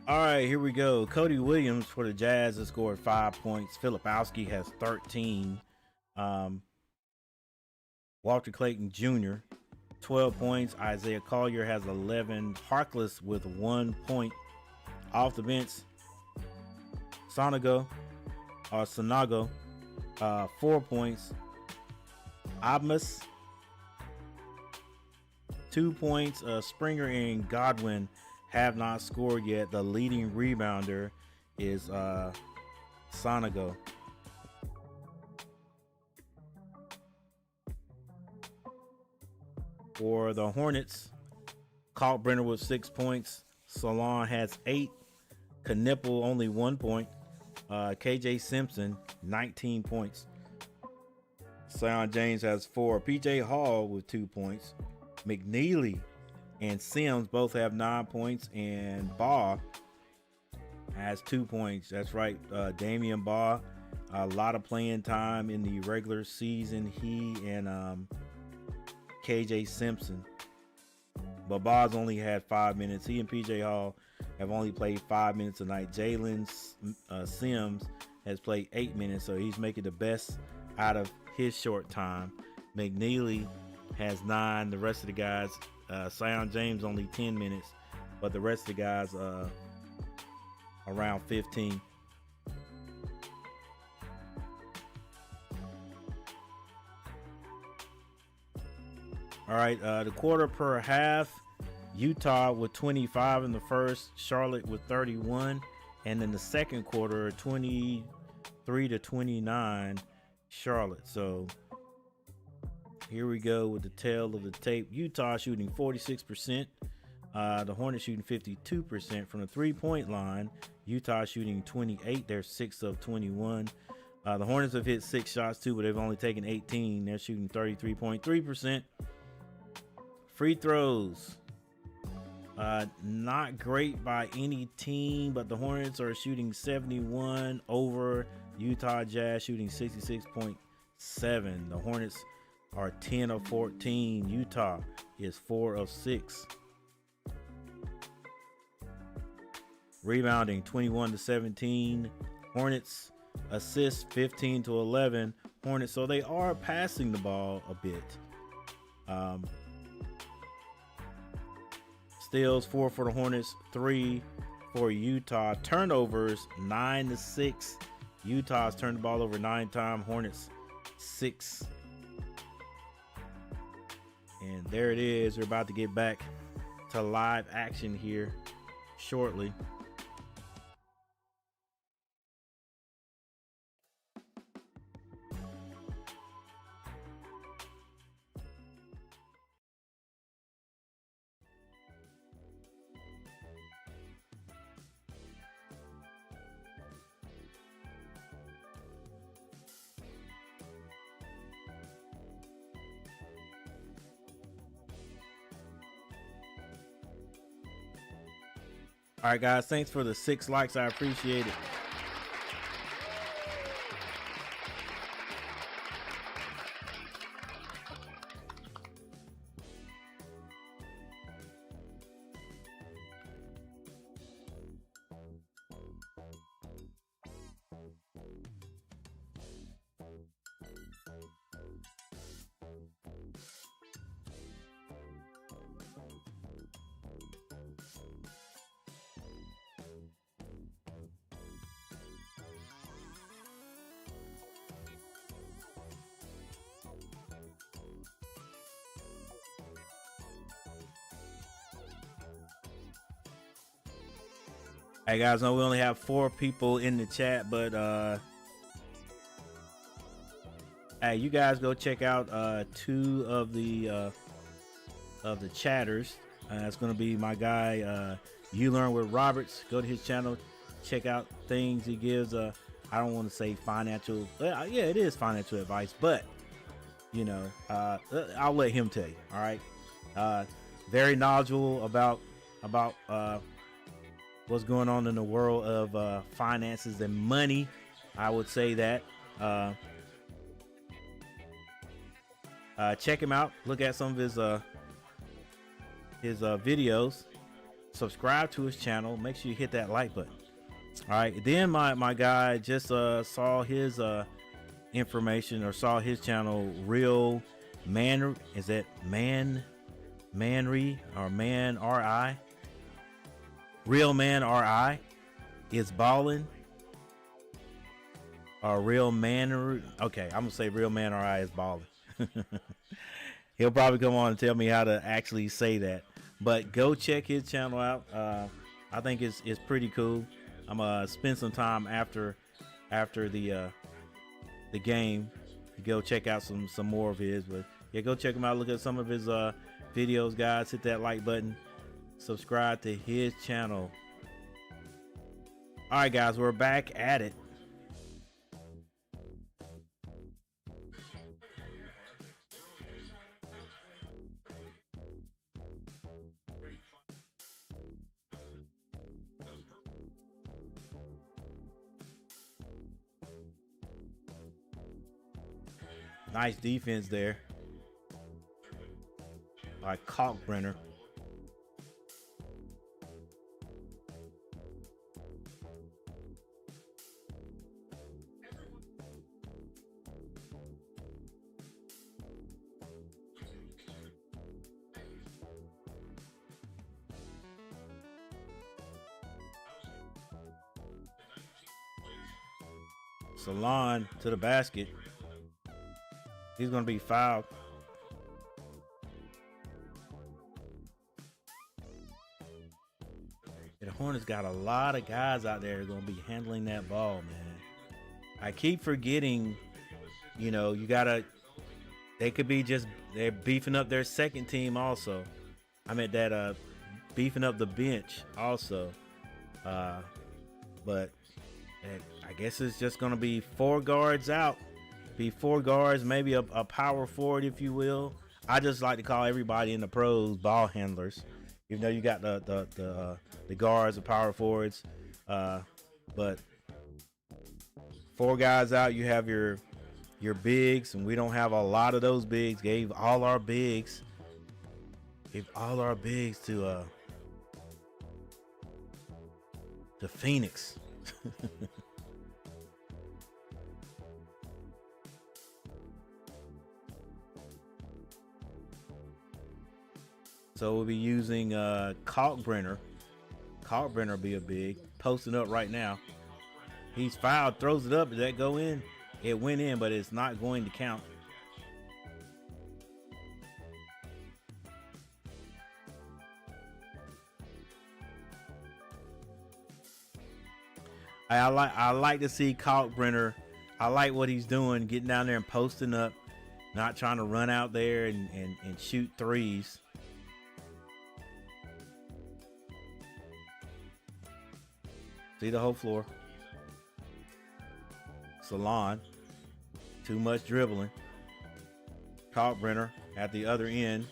All right, here we go. Cody Williams for the Jazz has scored 5 points. Filipowski has 13. Um, Walter Clayton Jr. 12 points. Isaiah Collier has 11. Harkless with 1 point. Off the bench, Sonago, 4 points. Abmas, 2 points. Springer and Godwin have not scored yet. The leading rebounder is Sonago. For the Hornets, Kalkbrenner with 6 points. Salon has 8. Knipple only 1 point. KJ Simpson 19 points. Sion James has 4. PJ Hall with 2 points. McNeely and Sims both have 9 points, and Baugh has 2 points. That's right, Damian Baugh, a lot of playing time in the regular season. He and KJ Simpson, but Baugh's only had 5 minutes. He and PJ Hall have only played 5 minutes tonight. Jalen Sims has played 8 minutes, so he's making the best out of his short time. McNeely has 9. The rest of the guys, Sion James only 10 minutes, but the rest of the guys around 15. All right, the quarter per half. Utah with 25 in the first, Charlotte with 31, and in the second quarter, 23-29, Charlotte. So here we go with the tail of the tape. Utah shooting 46%. The Hornets shooting 52% from the 3-point line. Utah shooting 28. They're 6 of 21. The Hornets have hit 6 shots too, but they've only taken 18. They're shooting 33.3%. Free throws. Not great by any team, but the Hornets are shooting 71 over Utah Jazz shooting 66.7. The Hornets are 10 of 14. Utah is 4 of 6. Rebounding 21 to 17. Hornets assists 15 to 11. Hornets, so they are passing the ball a bit. Steals 4 for the Hornets, 3 for Utah. Turnovers 9 to 6. Utah's turned the ball over 9 times. Hornets 6. And there it is. We're about to get back to live action here shortly. All right, guys, thanks for the 6 likes. I appreciate it. Hey guys, I know we only have 4 people in the chat, but hey, you guys go check out 2 of the chatters. It's gonna be my guy You Learn with Roberts. Go to his channel, check out things he gives. I don't want to say financial, yeah, it is financial advice, but you know, I'll let him tell you. All right, very knowledgeable about what's going on in the world of finances and money. I would say that. Check him out. Look at some of his videos. Subscribe to his channel. Make sure you hit that like button. All right. Then my guy just saw his information, or saw his channel. Real Man, is that Manry or Man RI? Real Man RI is balling. Or Real Man, okay, I'm gonna say Real Man RI is balling. He'll probably come on and tell me how to actually say that. But go check his channel out. I think it's pretty cool. I'm gonna spend some time after the game to go check out some more of his. But yeah, go check him out. Look at some of his videos, guys. Hit that like button. Subscribe to his channel. All right, guys, we're back at it. Nice defense there by Kalkbrenner. Salon to the basket. He's going to be fouled. The Hornets got a lot of guys out there going to be handling that ball, man. I keep forgetting, you know, they could be they're beefing up their second team also. I meant that beefing up the bench also. But And I guess it's just going to be 4 guards out. Be 4 guards, maybe a power forward, if you will. I just like to call everybody in the pros ball handlers, even though you got the guards, the power forwards. But 4 guys out. You have your bigs, and we don't have a lot of those bigs. Gave all our bigs to Phoenix. So we'll be using Kalkbrenner. Kalkbrenner will be a big. Posting up right now. He's fouled, throws it up. Did that go in? It went in, but it's not going to count. I like to see Kalkbrenner. I like what he's doing, getting down there and posting up, not trying to run out there and shoot threes. See the whole floor. Salon. Too much dribbling. Kalkbrenner at the other end.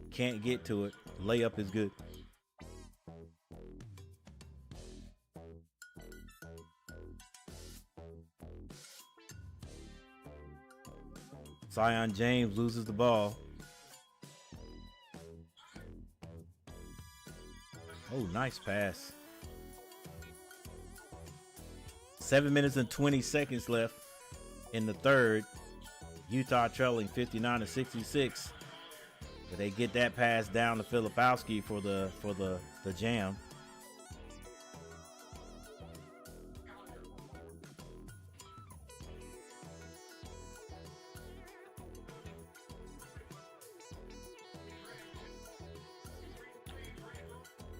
Can't get to it. Layup is good. Zion James loses the ball. Oh, nice pass. 7 minutes and 20 seconds left in the third. Utah trailing 59-66. But they get that pass down to Filipowski for the jam.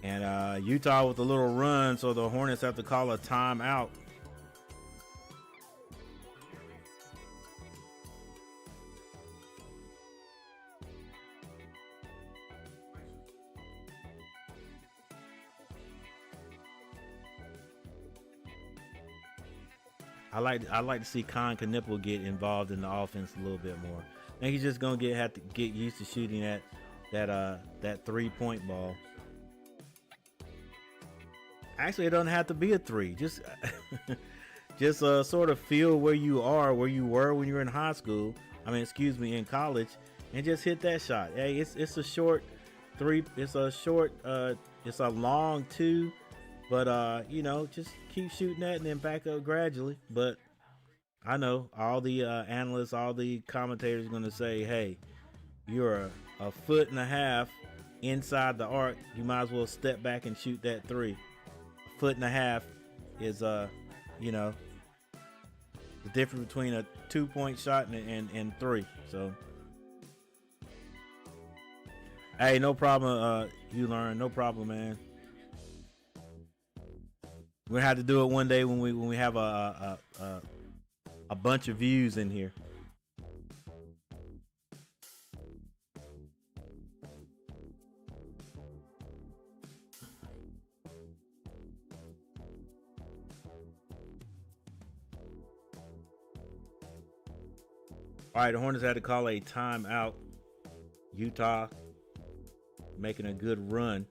And Utah with a little run, so the Hornets have to call a timeout. I like to see Con Knipple get involved in the offense a little bit more. I think he's just gonna have to get used to shooting that 3-point ball. Actually, it doesn't have to be a three. Just sort of feel where you are, where you were when you were in high school. In college, and just hit that shot. Hey, it's a short three. It's a long two. But, just keep shooting that and then back up gradually. But I know all the analysts, all the commentators are going to say, hey, you're a foot and a half inside the arc. You might as well step back and shoot that three. A foot and a half is, the difference between a 2-point shot and three. So, hey, no problem. You learn. No problem, man. We're gonna have to do it one day when we have a bunch of views in here. All right, the Hornets had to call a timeout. Utah making a good run.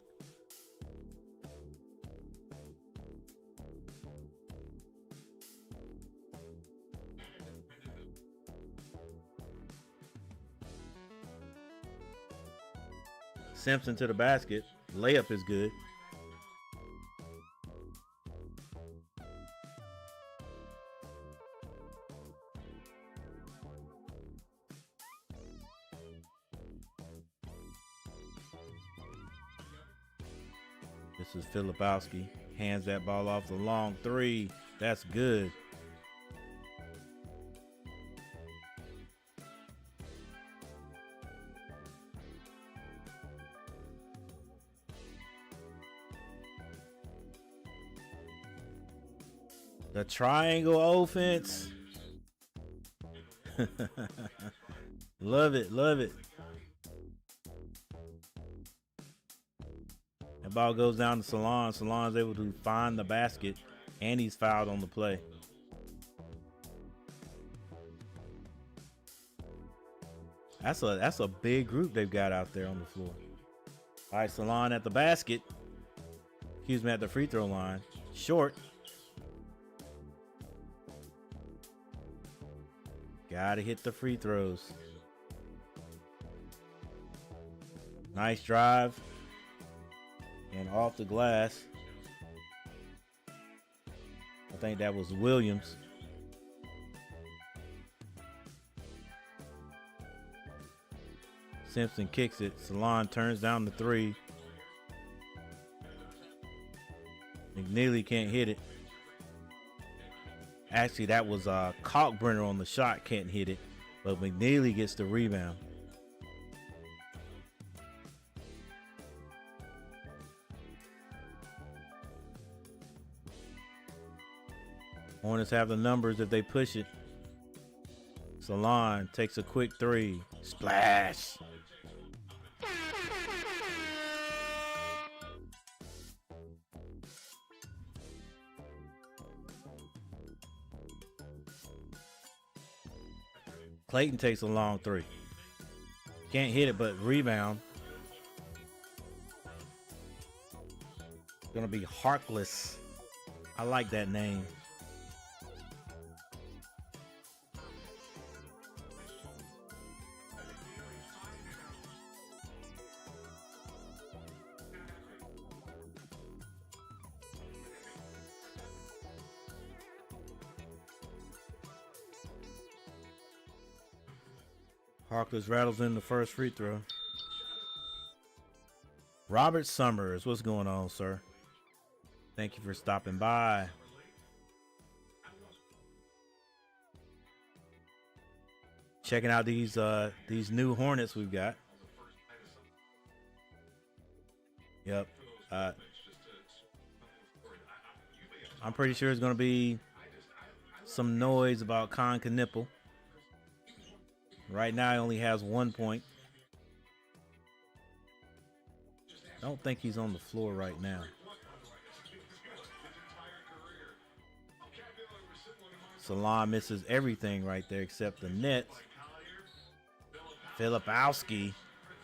Simpson to the basket. Layup is good. This is Filipowski. Hands that ball off the long three. That's good. The triangle offense. Love it, love it. That ball goes down to Salon. Salon's able to find the basket. And he's fouled on the play. That's a big group they've got out there on the floor. All right, Salon at the basket. Excuse me, at the free throw line. Short. Gotta hit the free throws. Nice drive. And off the glass. I think that was Williams. Simpson kicks it. Salon turns down the three. McNeely can't hit it. Actually, that was Kalkbrenner on the shot. Can't hit it. But McNeely gets the rebound. Hornets have the numbers if they push it. Salon takes a quick three. Splash. Clayton takes a long three. Can't hit it, but rebound. It's gonna be Harkless. I like that name. Harkless rattles in the first free throw. Robert Summers, what's going on, sir? Thank you for stopping by. Checking out these new Hornets we've got. Yep. I'm pretty sure it's going to be some noise about Con Knipple. Right now, he only has 1 point. I don't think he's on the floor right now. Salon misses everything right there except the net. Filipowski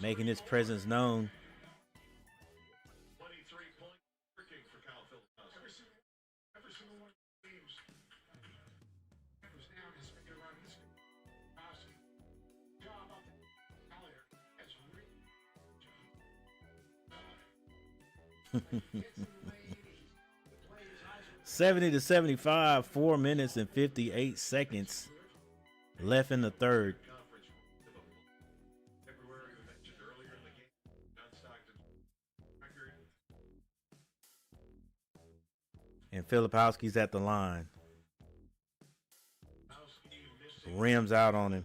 making his presence known. (70-75), 4 minutes and 58 seconds left in the third. And Filipowski's at the line. Rims out on him.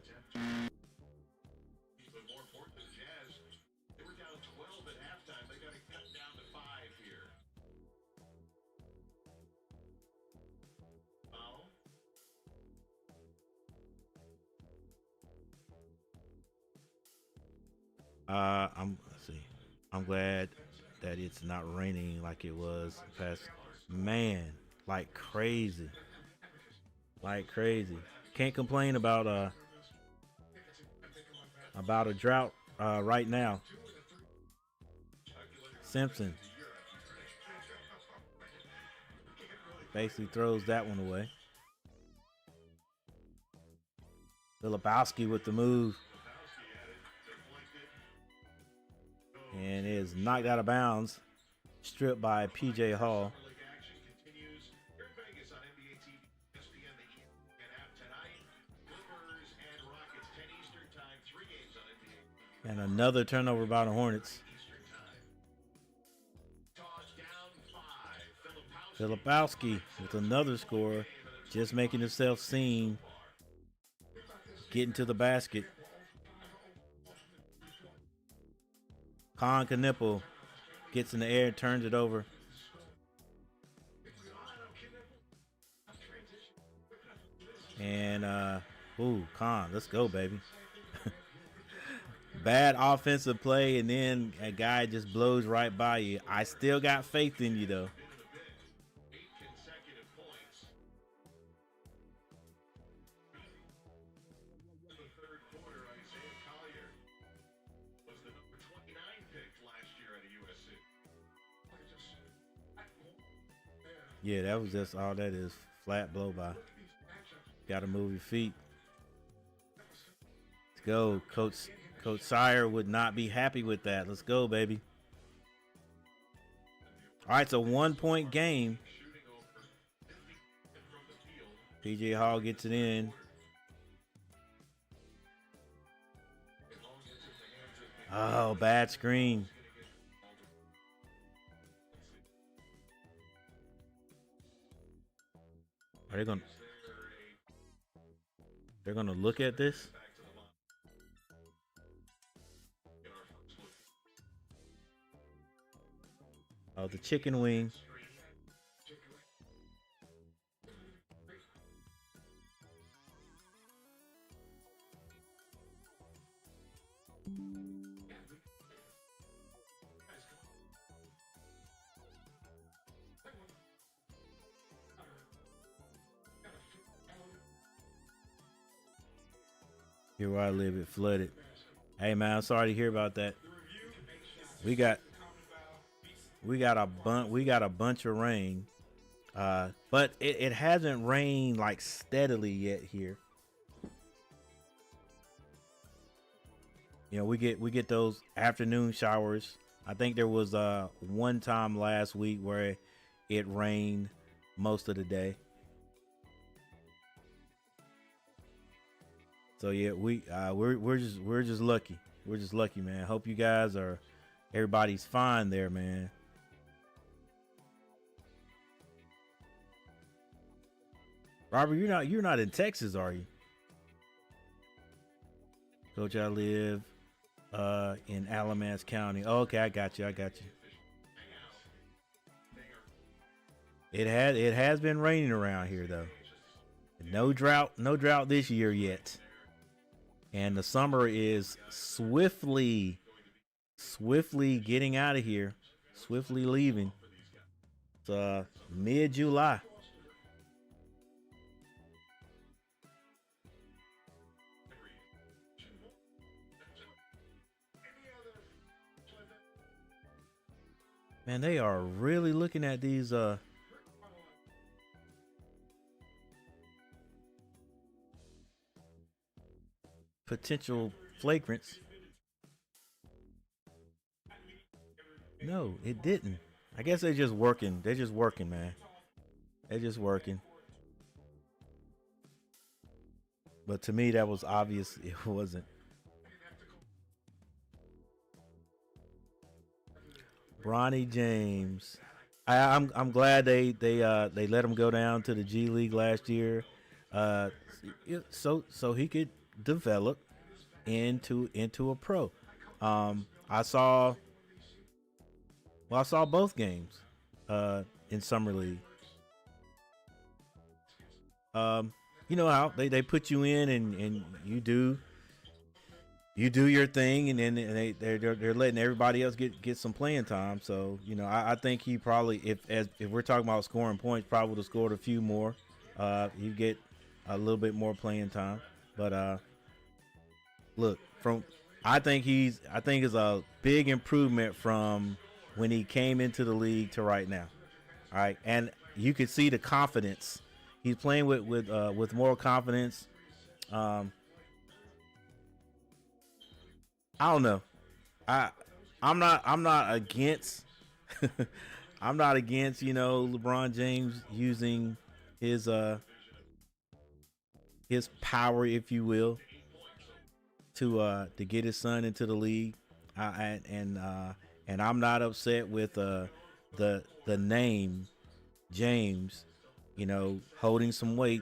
I'm glad that it's not raining like it was past. Man, like crazy. Can't complain about a drought right now. Simpson basically throws that one away. Filipowski with the move. And is knocked out of bounds. Stripped by PJ Hall. And another turnover by the Hornets. Filipowski with another score. Just making himself seen. Getting to the basket. Con Knipple gets in the air, turns it over. And, Con, let's go, baby. Bad offensive play, and then a guy just blows right by you. I still got faith in you, though. Yeah, that was just all that is. Flat blow by. Got to move your feet. Let's go. Coach Sire would not be happy with that. Let's go, baby. All right, it's a 1-point game. PJ Hall gets it in. Oh, bad screen. Are they going? They're going to look at this. Oh, the chicken wing. Here where I live, it flooded. Hey man, I'm sorry to hear about that. We got a bunch of rain, but it hasn't rained like steadily yet here. You know, we get those afternoon showers. I think there was one time last week where it rained most of the day. So yeah, we're just lucky. We're just lucky, man. Hope you guys everybody's fine there, man. Robert, you're not in Texas, are you? Coach, I live in Alamance County. Oh, okay, I got you. It has been raining around here though. No drought this year yet. And the summer is swiftly getting out of here, swiftly leaving. It's mid-July. Man, they are really looking at these potential flagrants. No, it didn't. I guess they're just working. They're just working, man. They're just working. But to me, that was obvious. It wasn't. Bronny James. I'm glad they let him go down to the G League last year, so he could develop into a pro. I saw both games in summer league. You know how they put you in and you do your thing, and then they're letting everybody else get some playing time. So you know, I think he probably, if we're talking about scoring points, probably would have scored a few more. You get a little bit more playing time. But look, I think it's a big improvement from when he came into the league to right now. All right, and you could see the confidence. He's playing with more confidence. I don't know. I'm not against I'm not against, LeBron James using his power, if you will, to get his son into the league. And I'm not upset with the name James, holding some weight.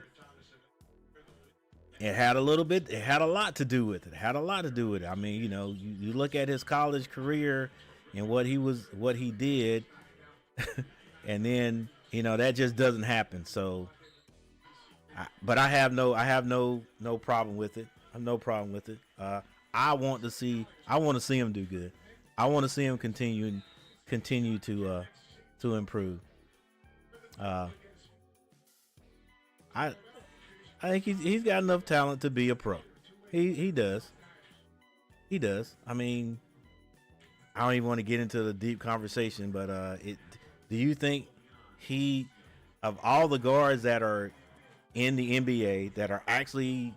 It had a lot to do with it. I mean, you look at his college career and what he did, and then, that just doesn't happen. So, but I have no problem with it. I have no problem with it. I want to see him do good. I want to see him continue to improve. I think he's got enough talent to be a pro. He does. He does. I mean, I don't even want to get into the deep conversation, but do you think he of all the guards that are in the NBA that are actually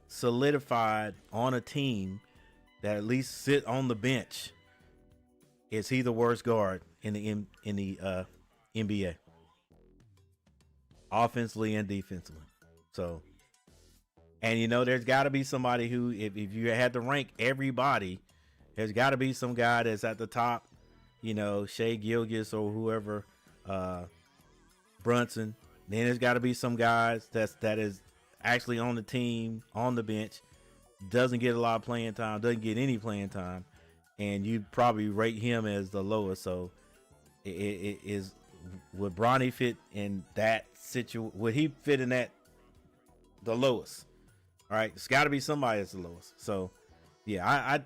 solidified on a team that at least sit on the bench, is he the worst guard in the NBA, offensively and defensively? So, and there's got to be somebody who, if you had to rank everybody, there's got to be some guy that's at the top. Shea Gilgeous or whoever, Brunson. Then there's got to be some guys that is actually on the team, on the bench, doesn't get a lot of playing time, doesn't get any playing time, and you probably rate him as the lowest. So, it is, would Bronny fit in that situation? Would he fit in that the lowest? All right, it's got to be somebody that's the lowest. So, yeah, I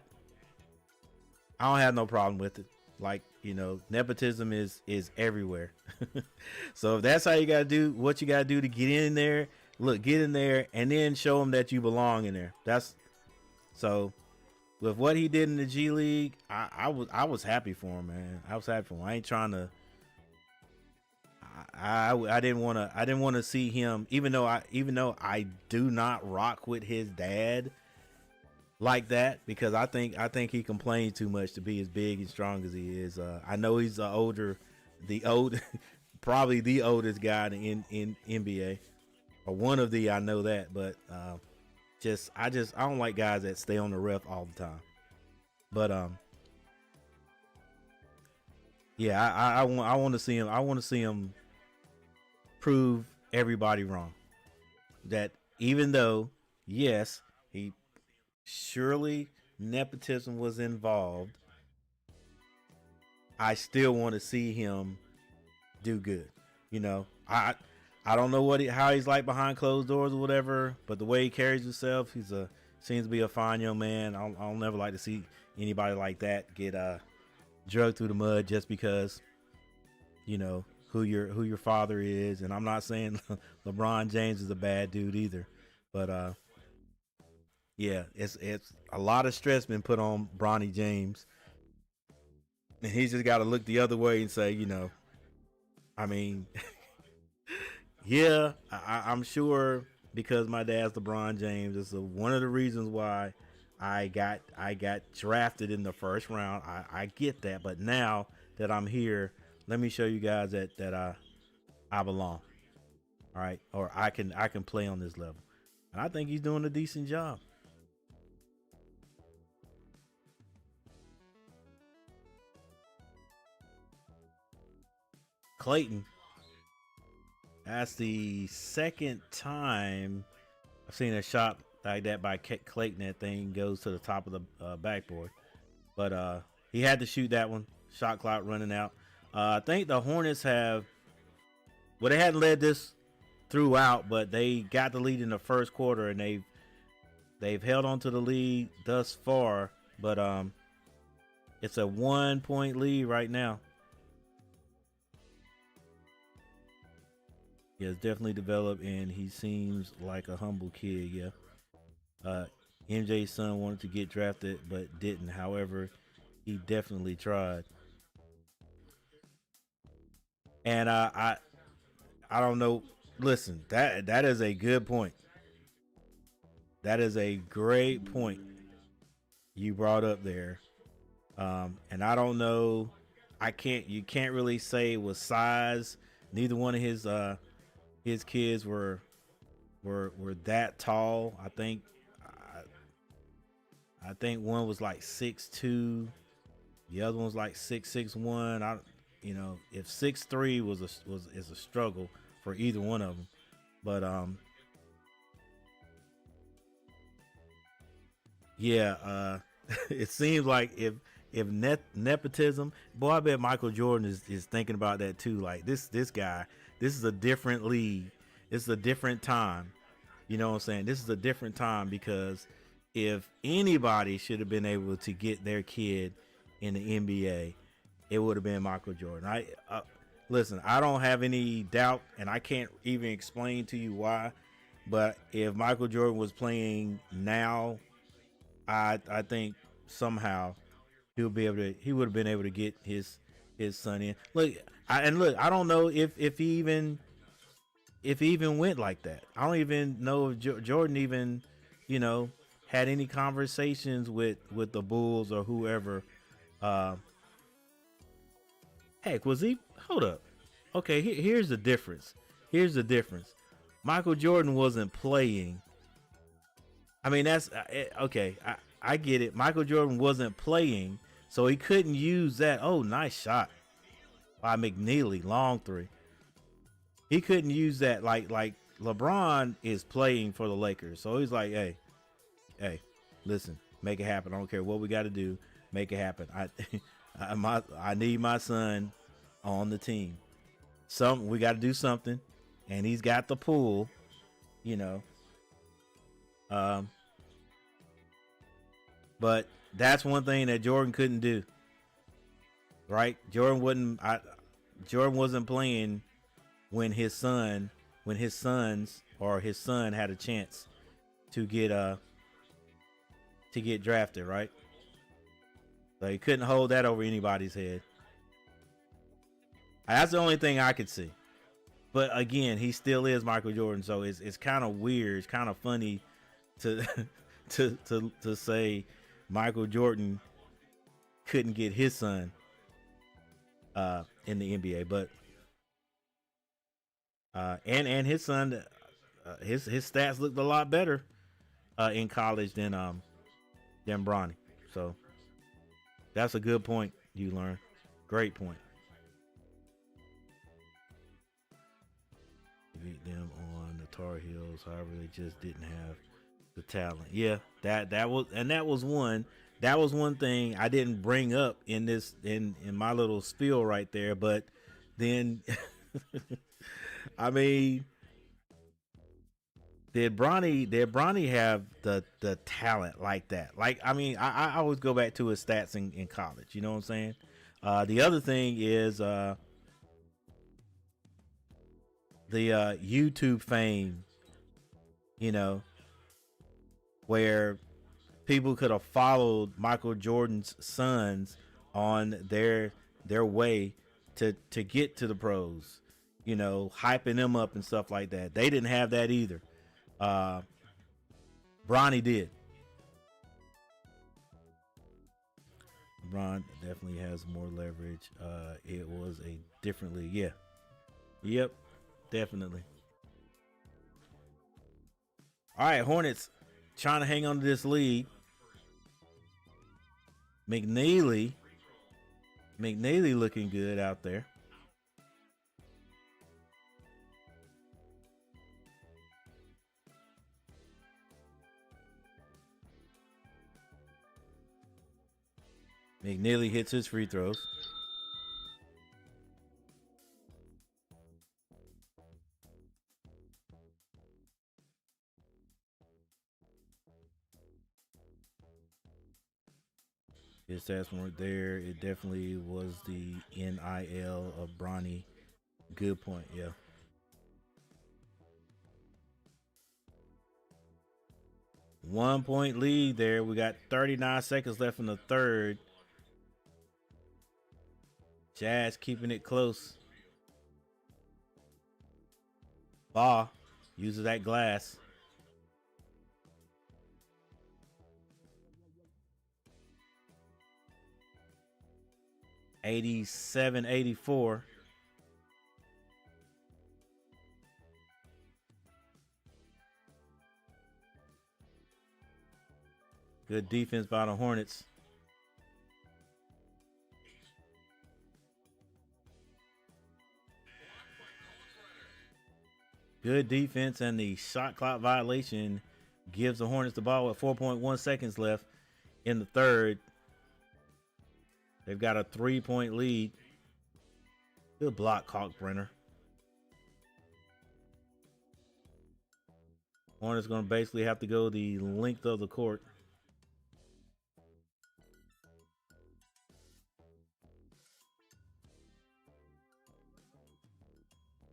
don't have no problem with it. Like, nepotism is everywhere. So if that's how you got to do what you got to do to get in there, get in there and then show them that you belong in there. So with what he did in the G League, I was happy for him, man. I was happy for him. I ain't trying to, I didn't want to see him, even though I do not rock with his dad like that, because I think he complains too much to be as big and strong as he is. I know he's probably the oldest guy in NBA, or one of the, I know that, but I don't like guys that stay on the ref all the time. But yeah, I want to see him. I want to see him prove everybody wrong. That even though, yes, he surely nepotism was involved, I still want to see him do good. I don't know how he's like behind closed doors or whatever, but the way he carries himself, seems to be a fine young man. I'll never like to see anybody like that get drugged through the mud just because who your father is. And I'm not saying LeBron James is a bad dude either, but yeah, it's a lot of stress been put on Bronny James, and he's just got to look the other way and say, I mean, yeah, I'm sure, because my dad's LeBron James, it's one of the reasons why I got drafted in the first round. I get that, but now that I'm here, let me show you guys that I belong. All right, or I can play on this level, and I think he's doing a decent job. Clayton. That's the second time I've seen a shot like that by Clayton. That thing goes to the top of the backboard, but he had to shoot that one. Shot clock running out. I think the Hornets they hadn't led this throughout, but they got the lead in the first quarter, and they've held on to the lead thus far. But it's a 1-point lead right now. He has definitely developed, and he seems like a humble kid. Yeah. MJ's son wanted to get drafted, but didn't. However, he definitely tried. And I don't know. Listen, that is a good point. That is a great point you brought up there. And I don't know. You can't really say it was size. Neither one of his kids were that tall. I think one was like 6'2", the other one was like 6'1". If 6'3" is a struggle for either one of them, but yeah, it seems like if nepotism, boy, I bet Michael Jordan is thinking about that too. Like this guy, this is a different league. It's a different time. You know what I'm saying? This is a different time, because if anybody should have been able to get their kid in the NBA, it would have been Michael Jordan. Listen, I don't have any doubt, and I can't even explain to you why, but if Michael Jordan was playing now, I think somehow he would have been able to get his son in. I don't know if he even if he even went like that. I don't even know if Jordan even, you know, had any conversations with the Bulls or whoever. Uh, Heck, was he? Hold up. Okay, here's the difference. Here's the difference. Michael Jordan wasn't playing. I mean, that's okay. I get it. Michael Jordan wasn't playing, so he couldn't use that. Oh, nice shot by McNeely, long three. He couldn't use that like LeBron is playing for the Lakers, so he's like, hey, listen, make it happen. I don't care what we got to do, make it happen. I need my son on the team. We got to do something, and he's got the pull, you know. But that's one thing that Jordan couldn't do. Right? Jordan wasn't playing when his son or his son had a chance to get drafted, right? So he couldn't hold that over anybody's head. That's the only thing I could see. But again, he still is Michael Jordan, so it's kind of weird. It's kind of funny to to say Michael Jordan couldn't get his son in the NBA, but and his son, his stats looked a lot better in college than Bronny. So that's a good point you learned. Great point. Beat them on the Tar Heels. However, they just didn't have the talent. Yeah, that was one thing I didn't bring up in my little spiel right there. But then, I mean, did Bronny have the talent like that? Like, I mean, I always go back to his stats in college. You know what I'm saying? The other thing is the YouTube fame, you know, where people could have followed Michael Jordan's sons on their way to get to the pros, you know, hyping them up and stuff like that. They didn't have that either. Bronny did. Bron definitely has more leverage. It was a different league. Yeah. Yep. Definitely. All right, Hornets trying to hang on to this lead. McNeely looking good out there. McNeely hits his free throws. His stats weren't there. It definitely was the NIL of Bronny. Good point, yeah. One point lead there. We got 39 seconds left in the third. Jazz keeping it close. Ball uses that glass. $87-84. Good defense by the Hornets. Good defense, and the shot clock violation gives the Hornets the ball with 4.1 seconds left in the third. They've got a 3-point lead. Good block, Kalkbrenner. Hornets going to basically have to go the length of the court.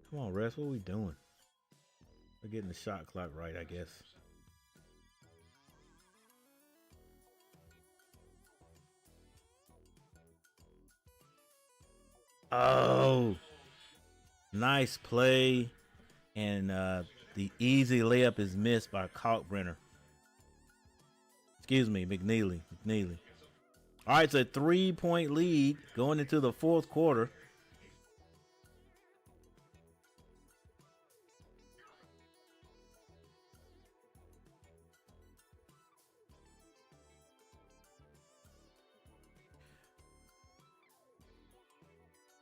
Come on, Rest. What are we doing? We're getting the shot clock right, I guess. Oh, nice play And the easy layup is missed by Kalkbrenner. Excuse me, McNeely. McNeely. All right, it's a 3-point lead going into the fourth quarter.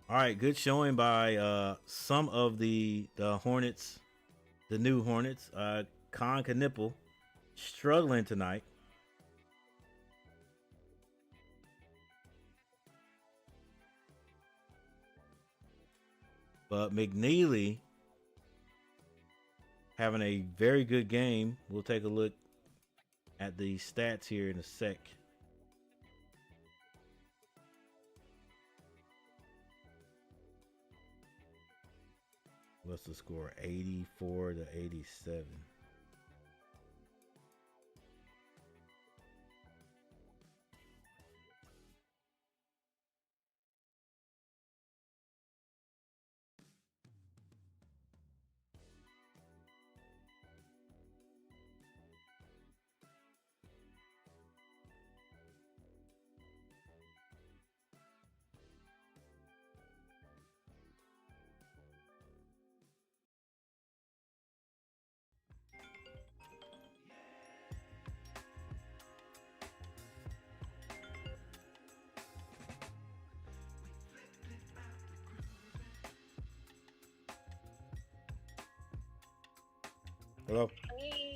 All right, good showing by some of the Hornets, the new Hornets. Con Knipple struggling tonight. But McNeely having a very good game. We'll take a look at the stats here in a sec. What's the score? 84 to 87. Hello. Hey.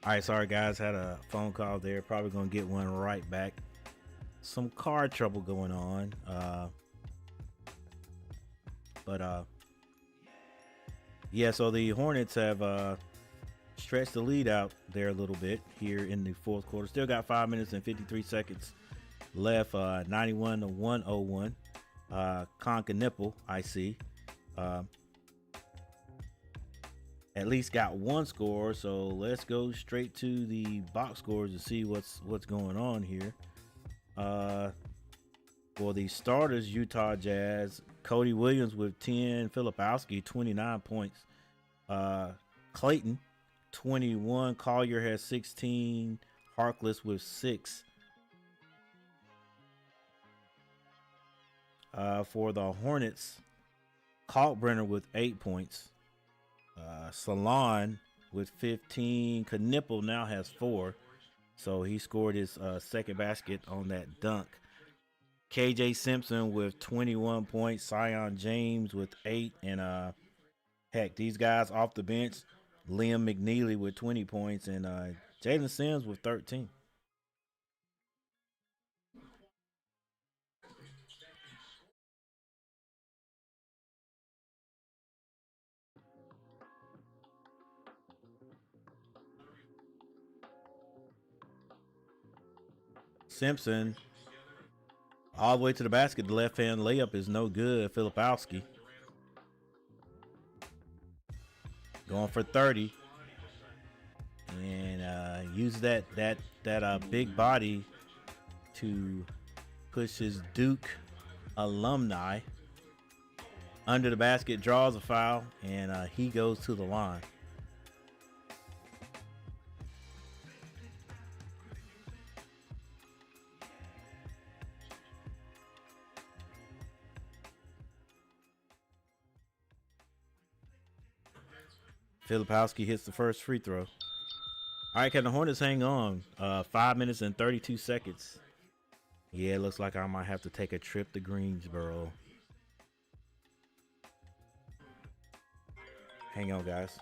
All right, sorry guys, had a phone call there. Probably gonna get one right back. Some car trouble going on, but yeah. So the Hornets have stretched the lead out there a little bit here in the fourth quarter. Still got 5 minutes and 53 seconds left. 91 to 101. Conca I see. Uh, at least got one score, so let's go straight to the box scores to see what's going on here. For the starters, Utah Jazz, Cody Williams with 10, Filipowski 29 points, Clayton 21, Collier has 16, Harkless with 6. For the Hornets, Kalkbrenner with 8 points, Salon with 15. Knipple now has 4, so he scored his second basket on that dunk. KJ Simpson with 21 points, Sion James with 8, and heck, these guys off the bench, Liam McNeely with 20 points, and Jalen Sims with 13. Simpson all the way to the basket. The left hand layup is no good. Filipowski going for 30, and use that big body to push his Duke alumni under the basket, draws a foul, and he goes to the line. Filipowski hits the first free throw. All right, can the Hornets hang on? 5 minutes and 32 seconds. Yeah, it looks like I might have to take a trip to Greensboro. Hang on, guys.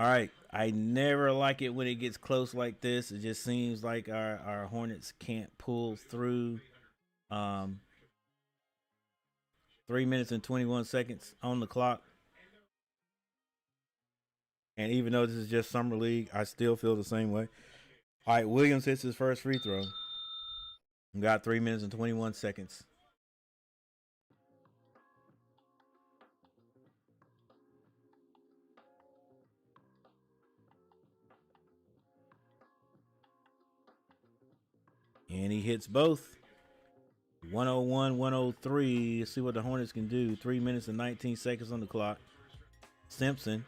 All right. I never like it when it gets close like this. It just seems like our Hornets can't pull through. Um, 3 minutes and 21 seconds on the clock. And even though this is just summer league, I still feel the same way. All right, Williams hits his first free throw. We got 3 minutes and 21 seconds. And he hits both. 101, 103. Let's see what the Hornets can do. 3 minutes and 19 seconds on the clock. Simpson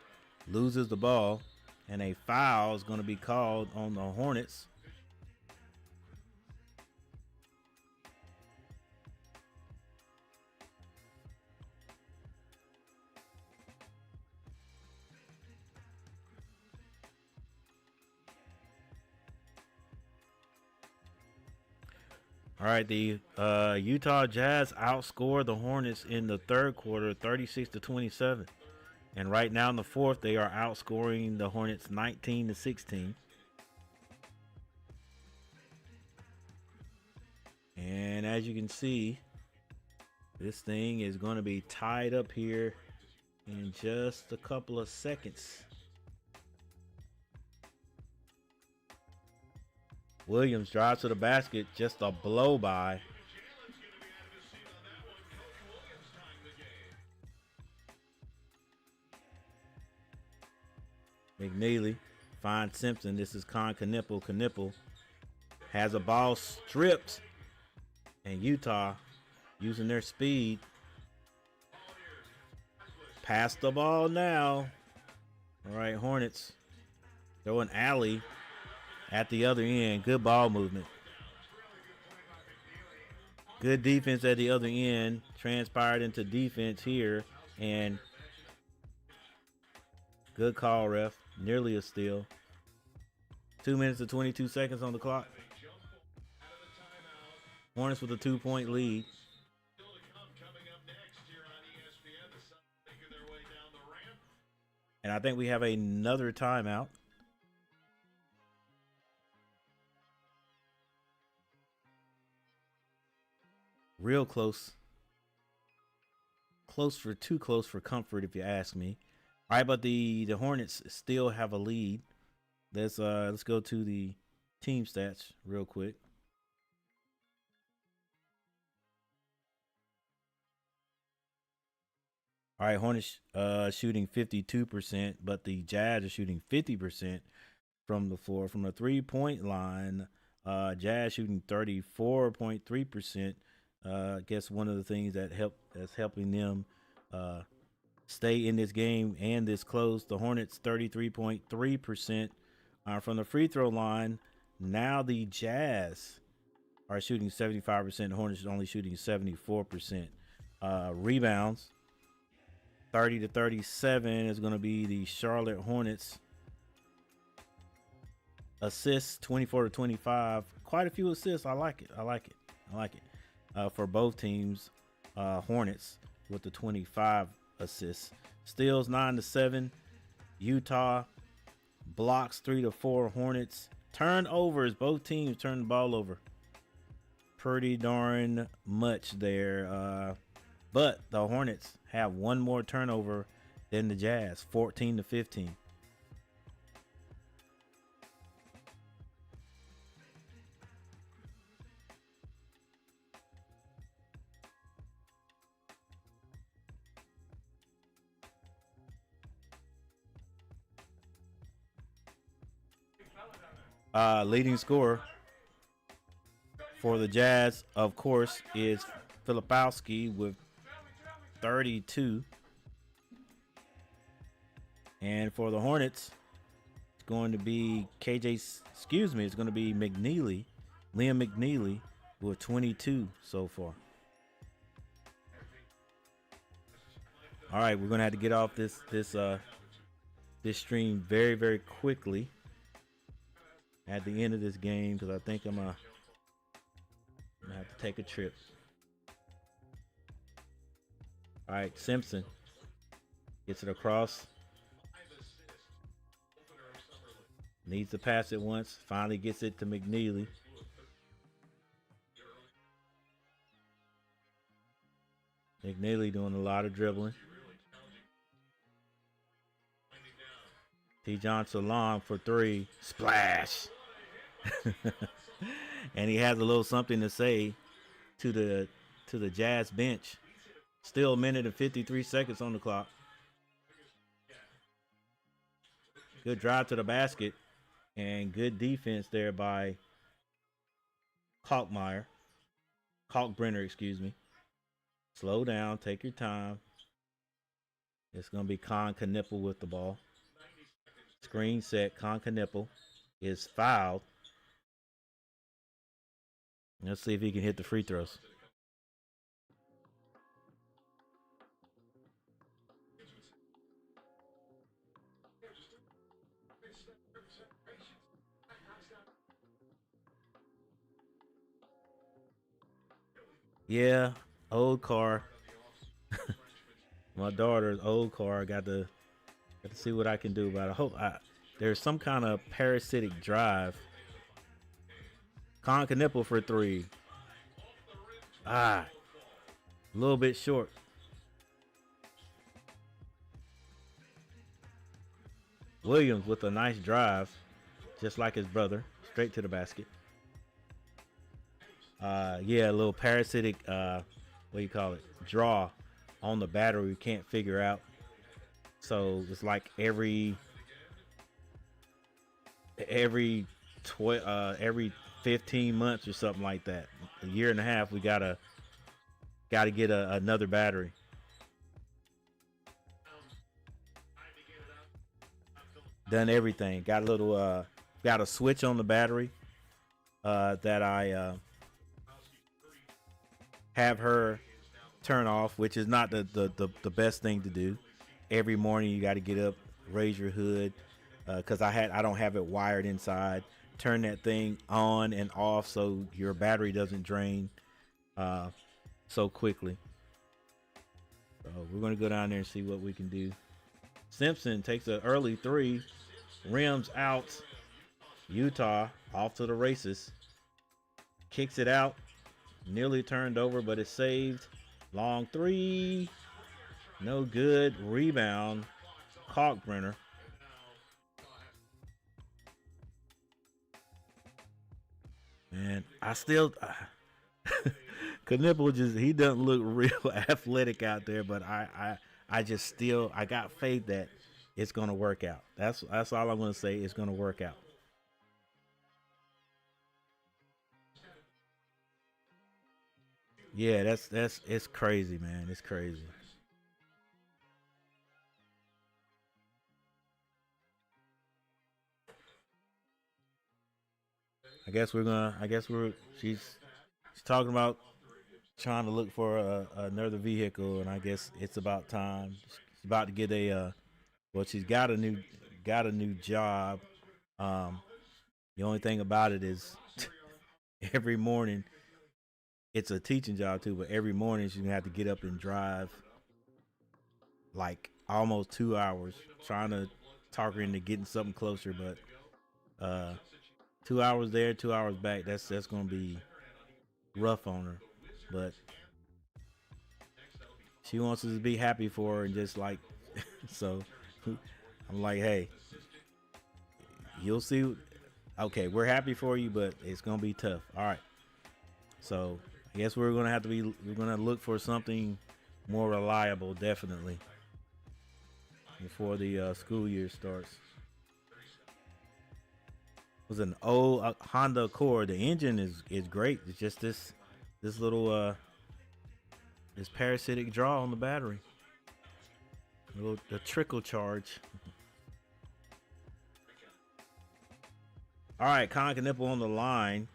loses the ball, and a foul is going to be called on the Hornets. All right, the Utah Jazz outscored the Hornets in the third quarter, 36-27, and right now in the fourth, they are outscoring the Hornets 19-16. And as you can see, this thing is going to be tied up here in just a couple of seconds. Williams drives to the basket, just a blow by. McNeely finds Simpson. This is Con Knipple. Knipple has a ball stripped, and Utah, using their speed, pass the ball now. All right, Hornets throw an alley at the other end. Good ball movement. Good defense at the other end. Transpired into defense here. And good call, ref. Nearly a steal. 2 minutes and 22 seconds on the clock. Hornets with a 2-point lead. And I think we have another timeout. Real close. Too close for comfort, if you ask me. All right, but the Hornets still have a lead. Let's go to the team stats real quick. All right, Hornets shooting 52%, but the Jazz are shooting 50% from the floor. From the 3-point line, Jazz shooting 34.3%. I guess one of the things that's helping them stay in this game and this close. The Hornets 33.3% from the free throw line. Now the Jazz are shooting 75%. The Hornets are only shooting 74%. Rebounds 30-37 is going to be the Charlotte Hornets. Assists 24-25. Quite a few assists. I like it. For both teams. Hornets with the 25 assists. Steals 9-7. Utah blocks 3-4. Hornets. Turnovers. Both teams turn the ball over. Pretty darn much there. But the Hornets have one more turnover than the Jazz. 14-15. Leading scorer for the Jazz, of course, is Filipowski with 32. And for the Hornets, it's going to be it's going to be McNeely, Liam McNeely, with 22 so far. All right, we're going to have to get off this stream very, very quickly at the end of this game, because I think I'm gonna have to take a trip. All right, Simpson gets it across. Needs to pass it once. Finally gets it to McNeely. McNeely doing a lot of dribbling. T. Salam for three. Splash. And he has a little something to say to the Jazz bench. Still a minute and 53 seconds on the clock. Good drive to the basket and good defense there by Kalkbrenner, excuse me. Slow down, take your time. It's going to be Con Knipple with the ball. Screen set. Con Knipple is fouled. Let's see if he can hit the free throws. Yeah, old car. My daughter's old car. I got to see what I can do about it. I hope there's some kind of parasitic drive. Con Knipple for three. A little bit short. Williams with a nice drive, just like his brother, straight to the basket. Yeah, a little parasitic, what do you call it? Draw on the battery we can't figure out. So it's like every 15 months or something like that. A year and a half, we gotta get another battery. Done everything. Got a little got a switch on the battery that I have her turn off, which is not the best thing to do. Every morning you got to get up, raise your hood, because I don't have it wired inside. Turn that thing on and off so your battery doesn't drain so quickly. So we're gonna go down there and see what we can do. Simpson takes an early three, rims out. Utah off to the races. Kicks it out. Nearly turned over, but it's saved. Long three. No good. Rebound. Kalkbrenner. Man, I still... Knipple he doesn't look real athletic out there, but I got faith that it's going to work out. That's all I'm going to say. It's going to work out. Yeah, it's crazy, man. It's crazy. She's talking about trying to look for another vehicle, and I guess it's about time. She's about to get she's got a new job. The only thing about it is every morning, it's a teaching job too, but every morning she's gonna have to get up and drive like almost 2 hours, trying to talk her into getting something closer, but 2 hours there, 2 hours back, that's gonna be rough on her. But she wants us to be happy for her and just like so I'm like, hey, you'll see. Okay, we're happy for you, but it's gonna be tough. All right. So I guess we're gonna look for something more reliable, definitely, before the school year starts. It was an old Honda Accord. The engine is great. It's just this little this parasitic draw on the battery. The trickle charge. All right, Con Knipple on the line.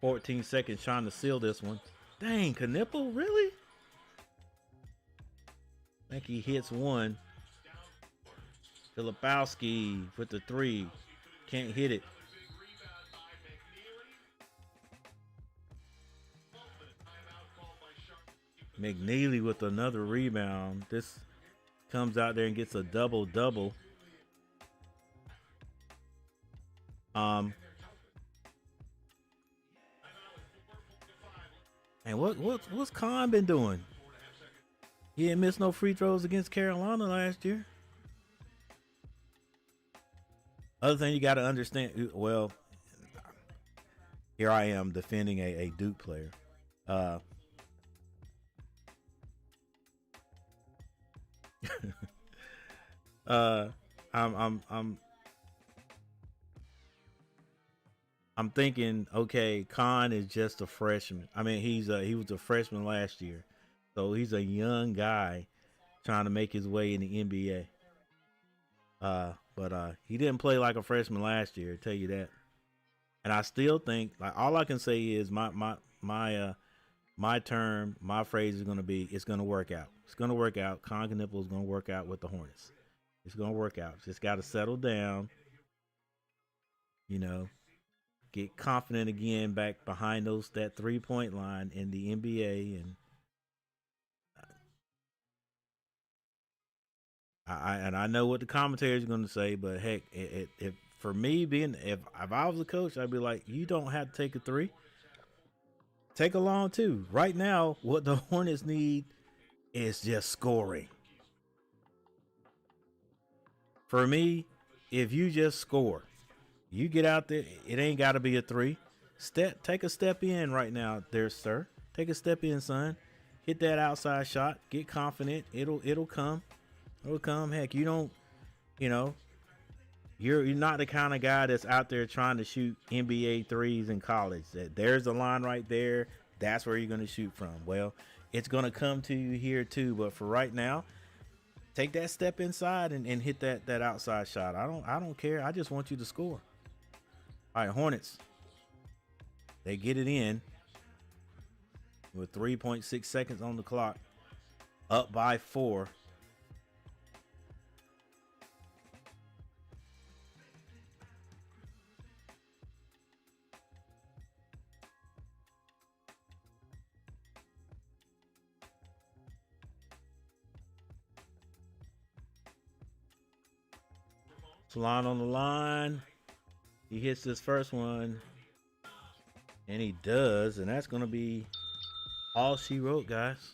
14 seconds trying to seal this one. Dang, Knipple, really? I think he hits one. Filipowski with the three. Can't hit it. McNeely with another rebound. This comes out there and gets a double-double. Um, and what's Khan been doing? He didn't miss no free throws against Carolina last year. Other thing you got to understand. Well, here I am defending a Duke player. Uh, uh, I'm I'm thinking, okay, Khan is just a freshman. I mean, he was a freshman last year, so he's a young guy trying to make his way in the NBA. But he didn't play like a freshman last year. Tell you that. And I still think, like, all I can say is my term, my phrase is gonna be, it's gonna work out. It's gonna work out. Khan Knippel is gonna work out with the Hornets. It's gonna work out. Just got to settle down. You know, get confident again back behind those that 3 point line in the NBA, and I know what the commentators are going to say, but heck, if for me being if I was a coach, I'd be like, you don't have to take a three, take a long two. Right now, what the Hornets need is just scoring. For me, if you just score, you get out there. It ain't got to be a three. Take a step in right now, there, sir. Take a step in, son. Hit that outside shot. Get confident. It'll come. It'll come. Heck, you don't. You know, you're not the kind of guy that's out there trying to shoot NBA threes in college. There's the line right there. That's where you're going to shoot from. Well, it's going to come to you here too. But for right now, take that step inside and hit that outside shot. I don't care. I just want you to score. All right, Hornets. They get it in with 3.6 seconds on the clock, up by 4. Salon on the line. He hits this first one, and he does, and that's going to be all she wrote, guys.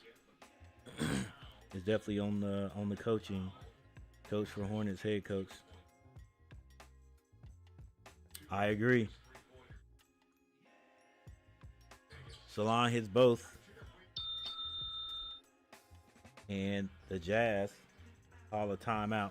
It's definitely on the coaching coach for Hornets, head coach. I agree. Salon hits both, and the Jazz call a timeout.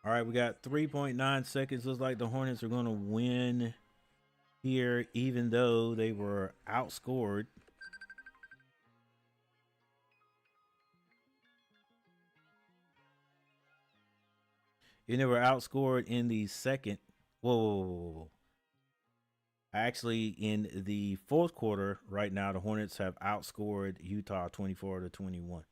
All right, we got 3.9 seconds. Looks like the Hornets are going to win here, even though they were outscored. And they were outscored in the second. Whoa. Actually, in the fourth quarter, right now, the Hornets have outscored Utah 24-21.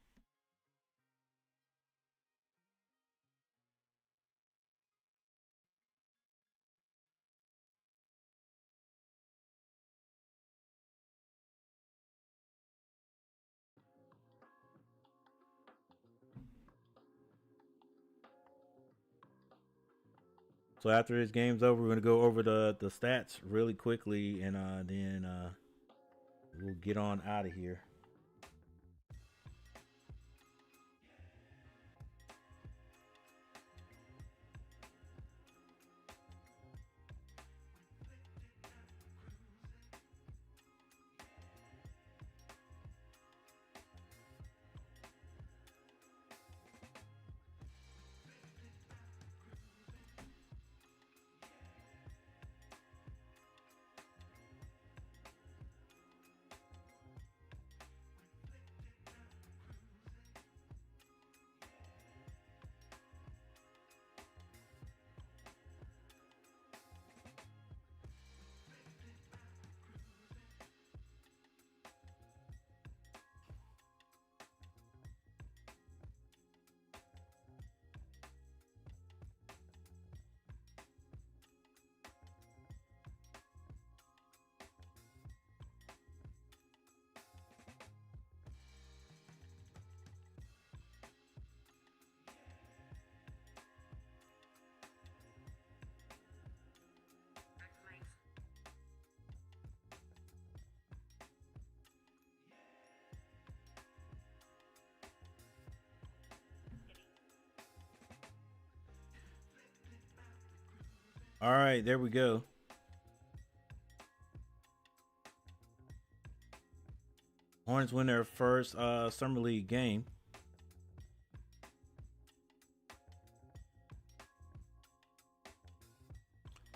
So after this game's over, we're gonna go over the stats really quickly, and then we'll get on out of here. All right, there we go. Hornets win their first summer league game.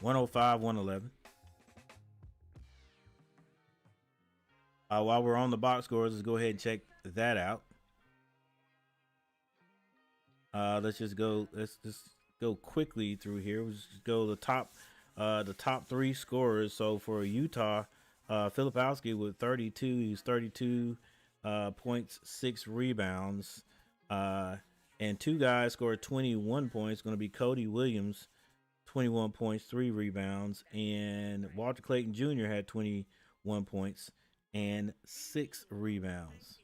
(105, 111). While we're on the box scores, let's go ahead and check that out. Let's just go. Let's just go quickly through here. Let's just go the top three scorers. So for Utah, Filipowski with 32. He's 32 points, 6 rebounds, and two guys scored 21 points. Going to be Cody Williams, 21 points, 3 rebounds, and Walter Clayton Jr. had 21 points and 6 rebounds.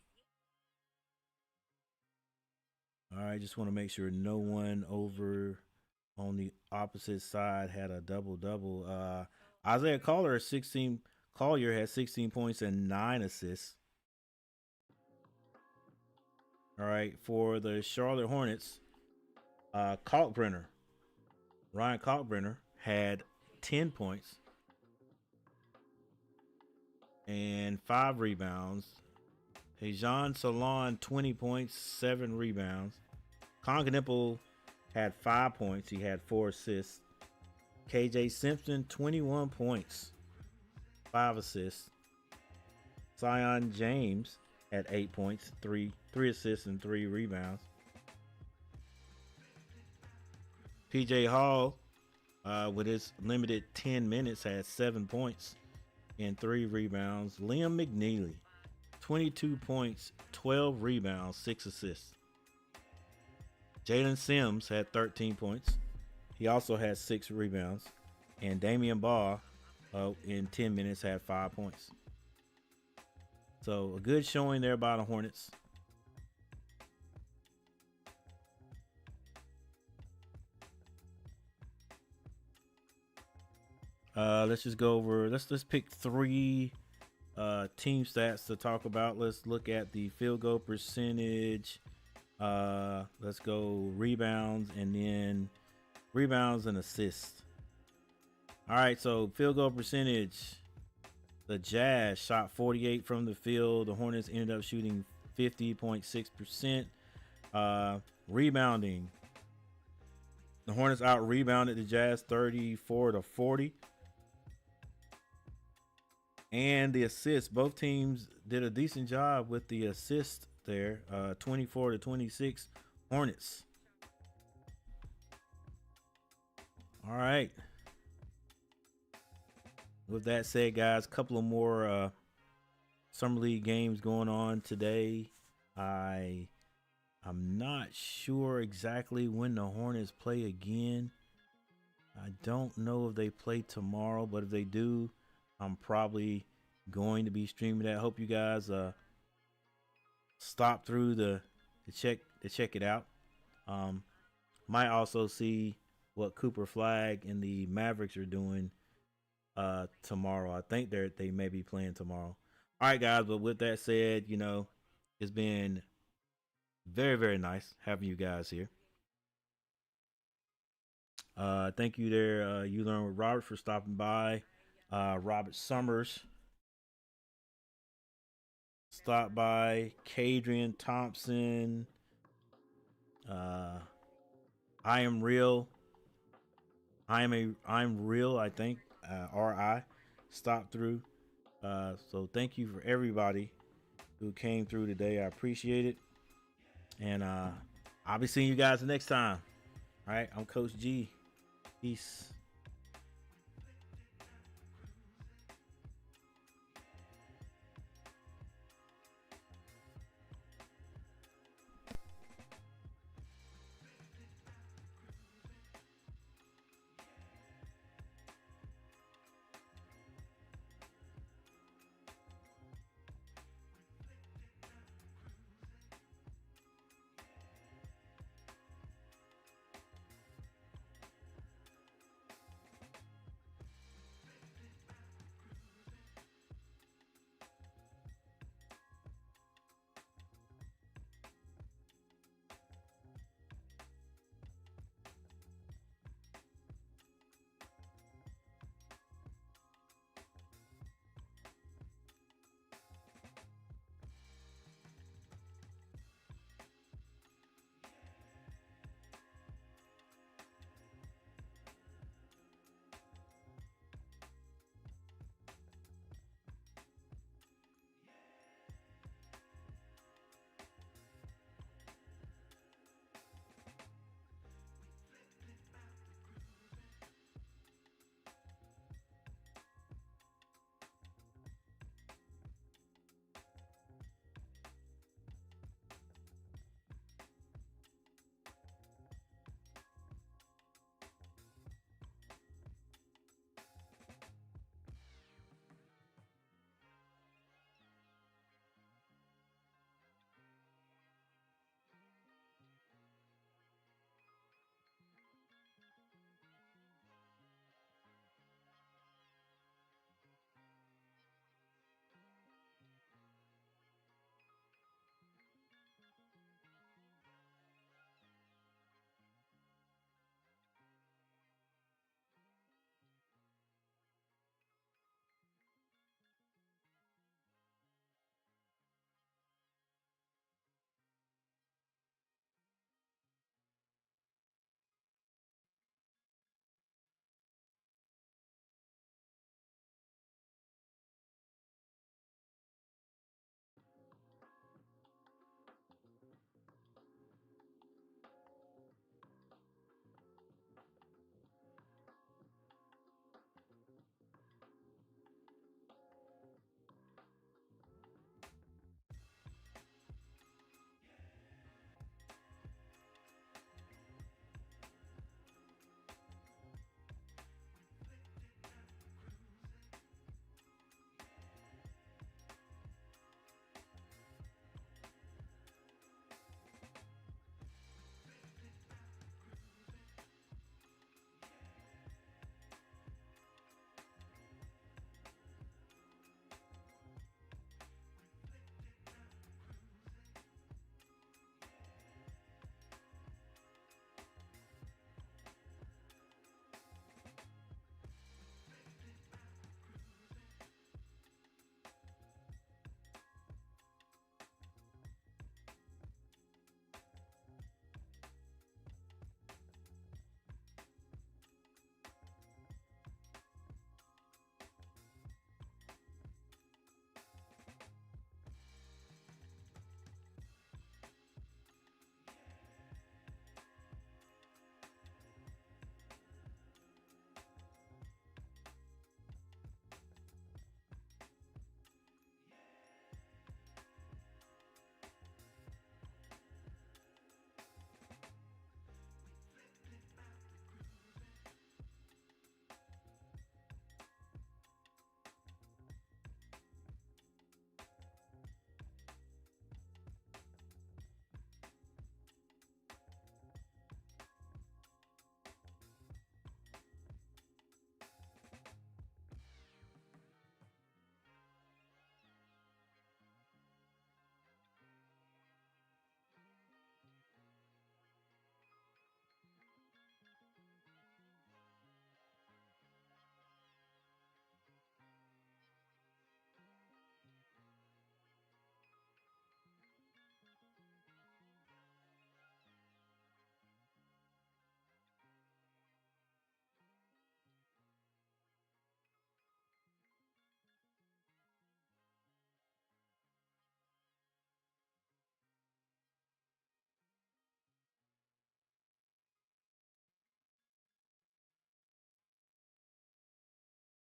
All right, just want to make sure no one over on the opposite side had a double-double. Isaiah Collier had 16 points and 9 assists. All right, for the Charlotte Hornets, Ryan Kalkbrenner had 10 points and 5 rebounds. Dejan Salon, 20 points, 7 rebounds. Conganipple had 5 points. He had 4 assists. KJ Simpson, 21 points, 5 assists. Zion James had 8 points, 3 assists, and 3 rebounds. PJ Hall, with his limited 10 minutes, had 7 points and 3 rebounds. Liam McNeely, 22 points, 12 rebounds, 6 assists. Jalen Sims had 13 points. He also had 6 rebounds. And Damian Baugh, in 10 minutes, had 5 points. So a good showing there by the Hornets. Let's just go over. Let's pick 3 team stats to talk about. Let's look at the field goal percentage. Let's go rebounds and then rebounds and assists. All right, so field goal percentage. The Jazz shot 48 from the field. The Hornets ended up shooting 50.6%. Rebounding. The Hornets out rebounded the Jazz 34-40. And the assists, both teams did a decent job with the assist there. 24-26 Hornets. All right. With that said, guys, a couple of more summer league games going on today. I'm not sure exactly when the Hornets play again. I don't know if they play tomorrow, but if they do, I'm probably going to be streaming that. Hope you guys stop through to check it out. Might also see what Cooper Flag and the Mavericks are doing tomorrow. I think they may be playing tomorrow. All right, guys. But with that said, it's been very, very nice having you guys here. Thank you there, You Learn with Robert, for stopping by. Robert Summers stopped by. Kadrian Thompson. I am real. I'm real. I think RI stopped through. So thank you for everybody who came through today. I appreciate it. And I'll be seeing you guys next time. All right, I'm Coach G. Peace.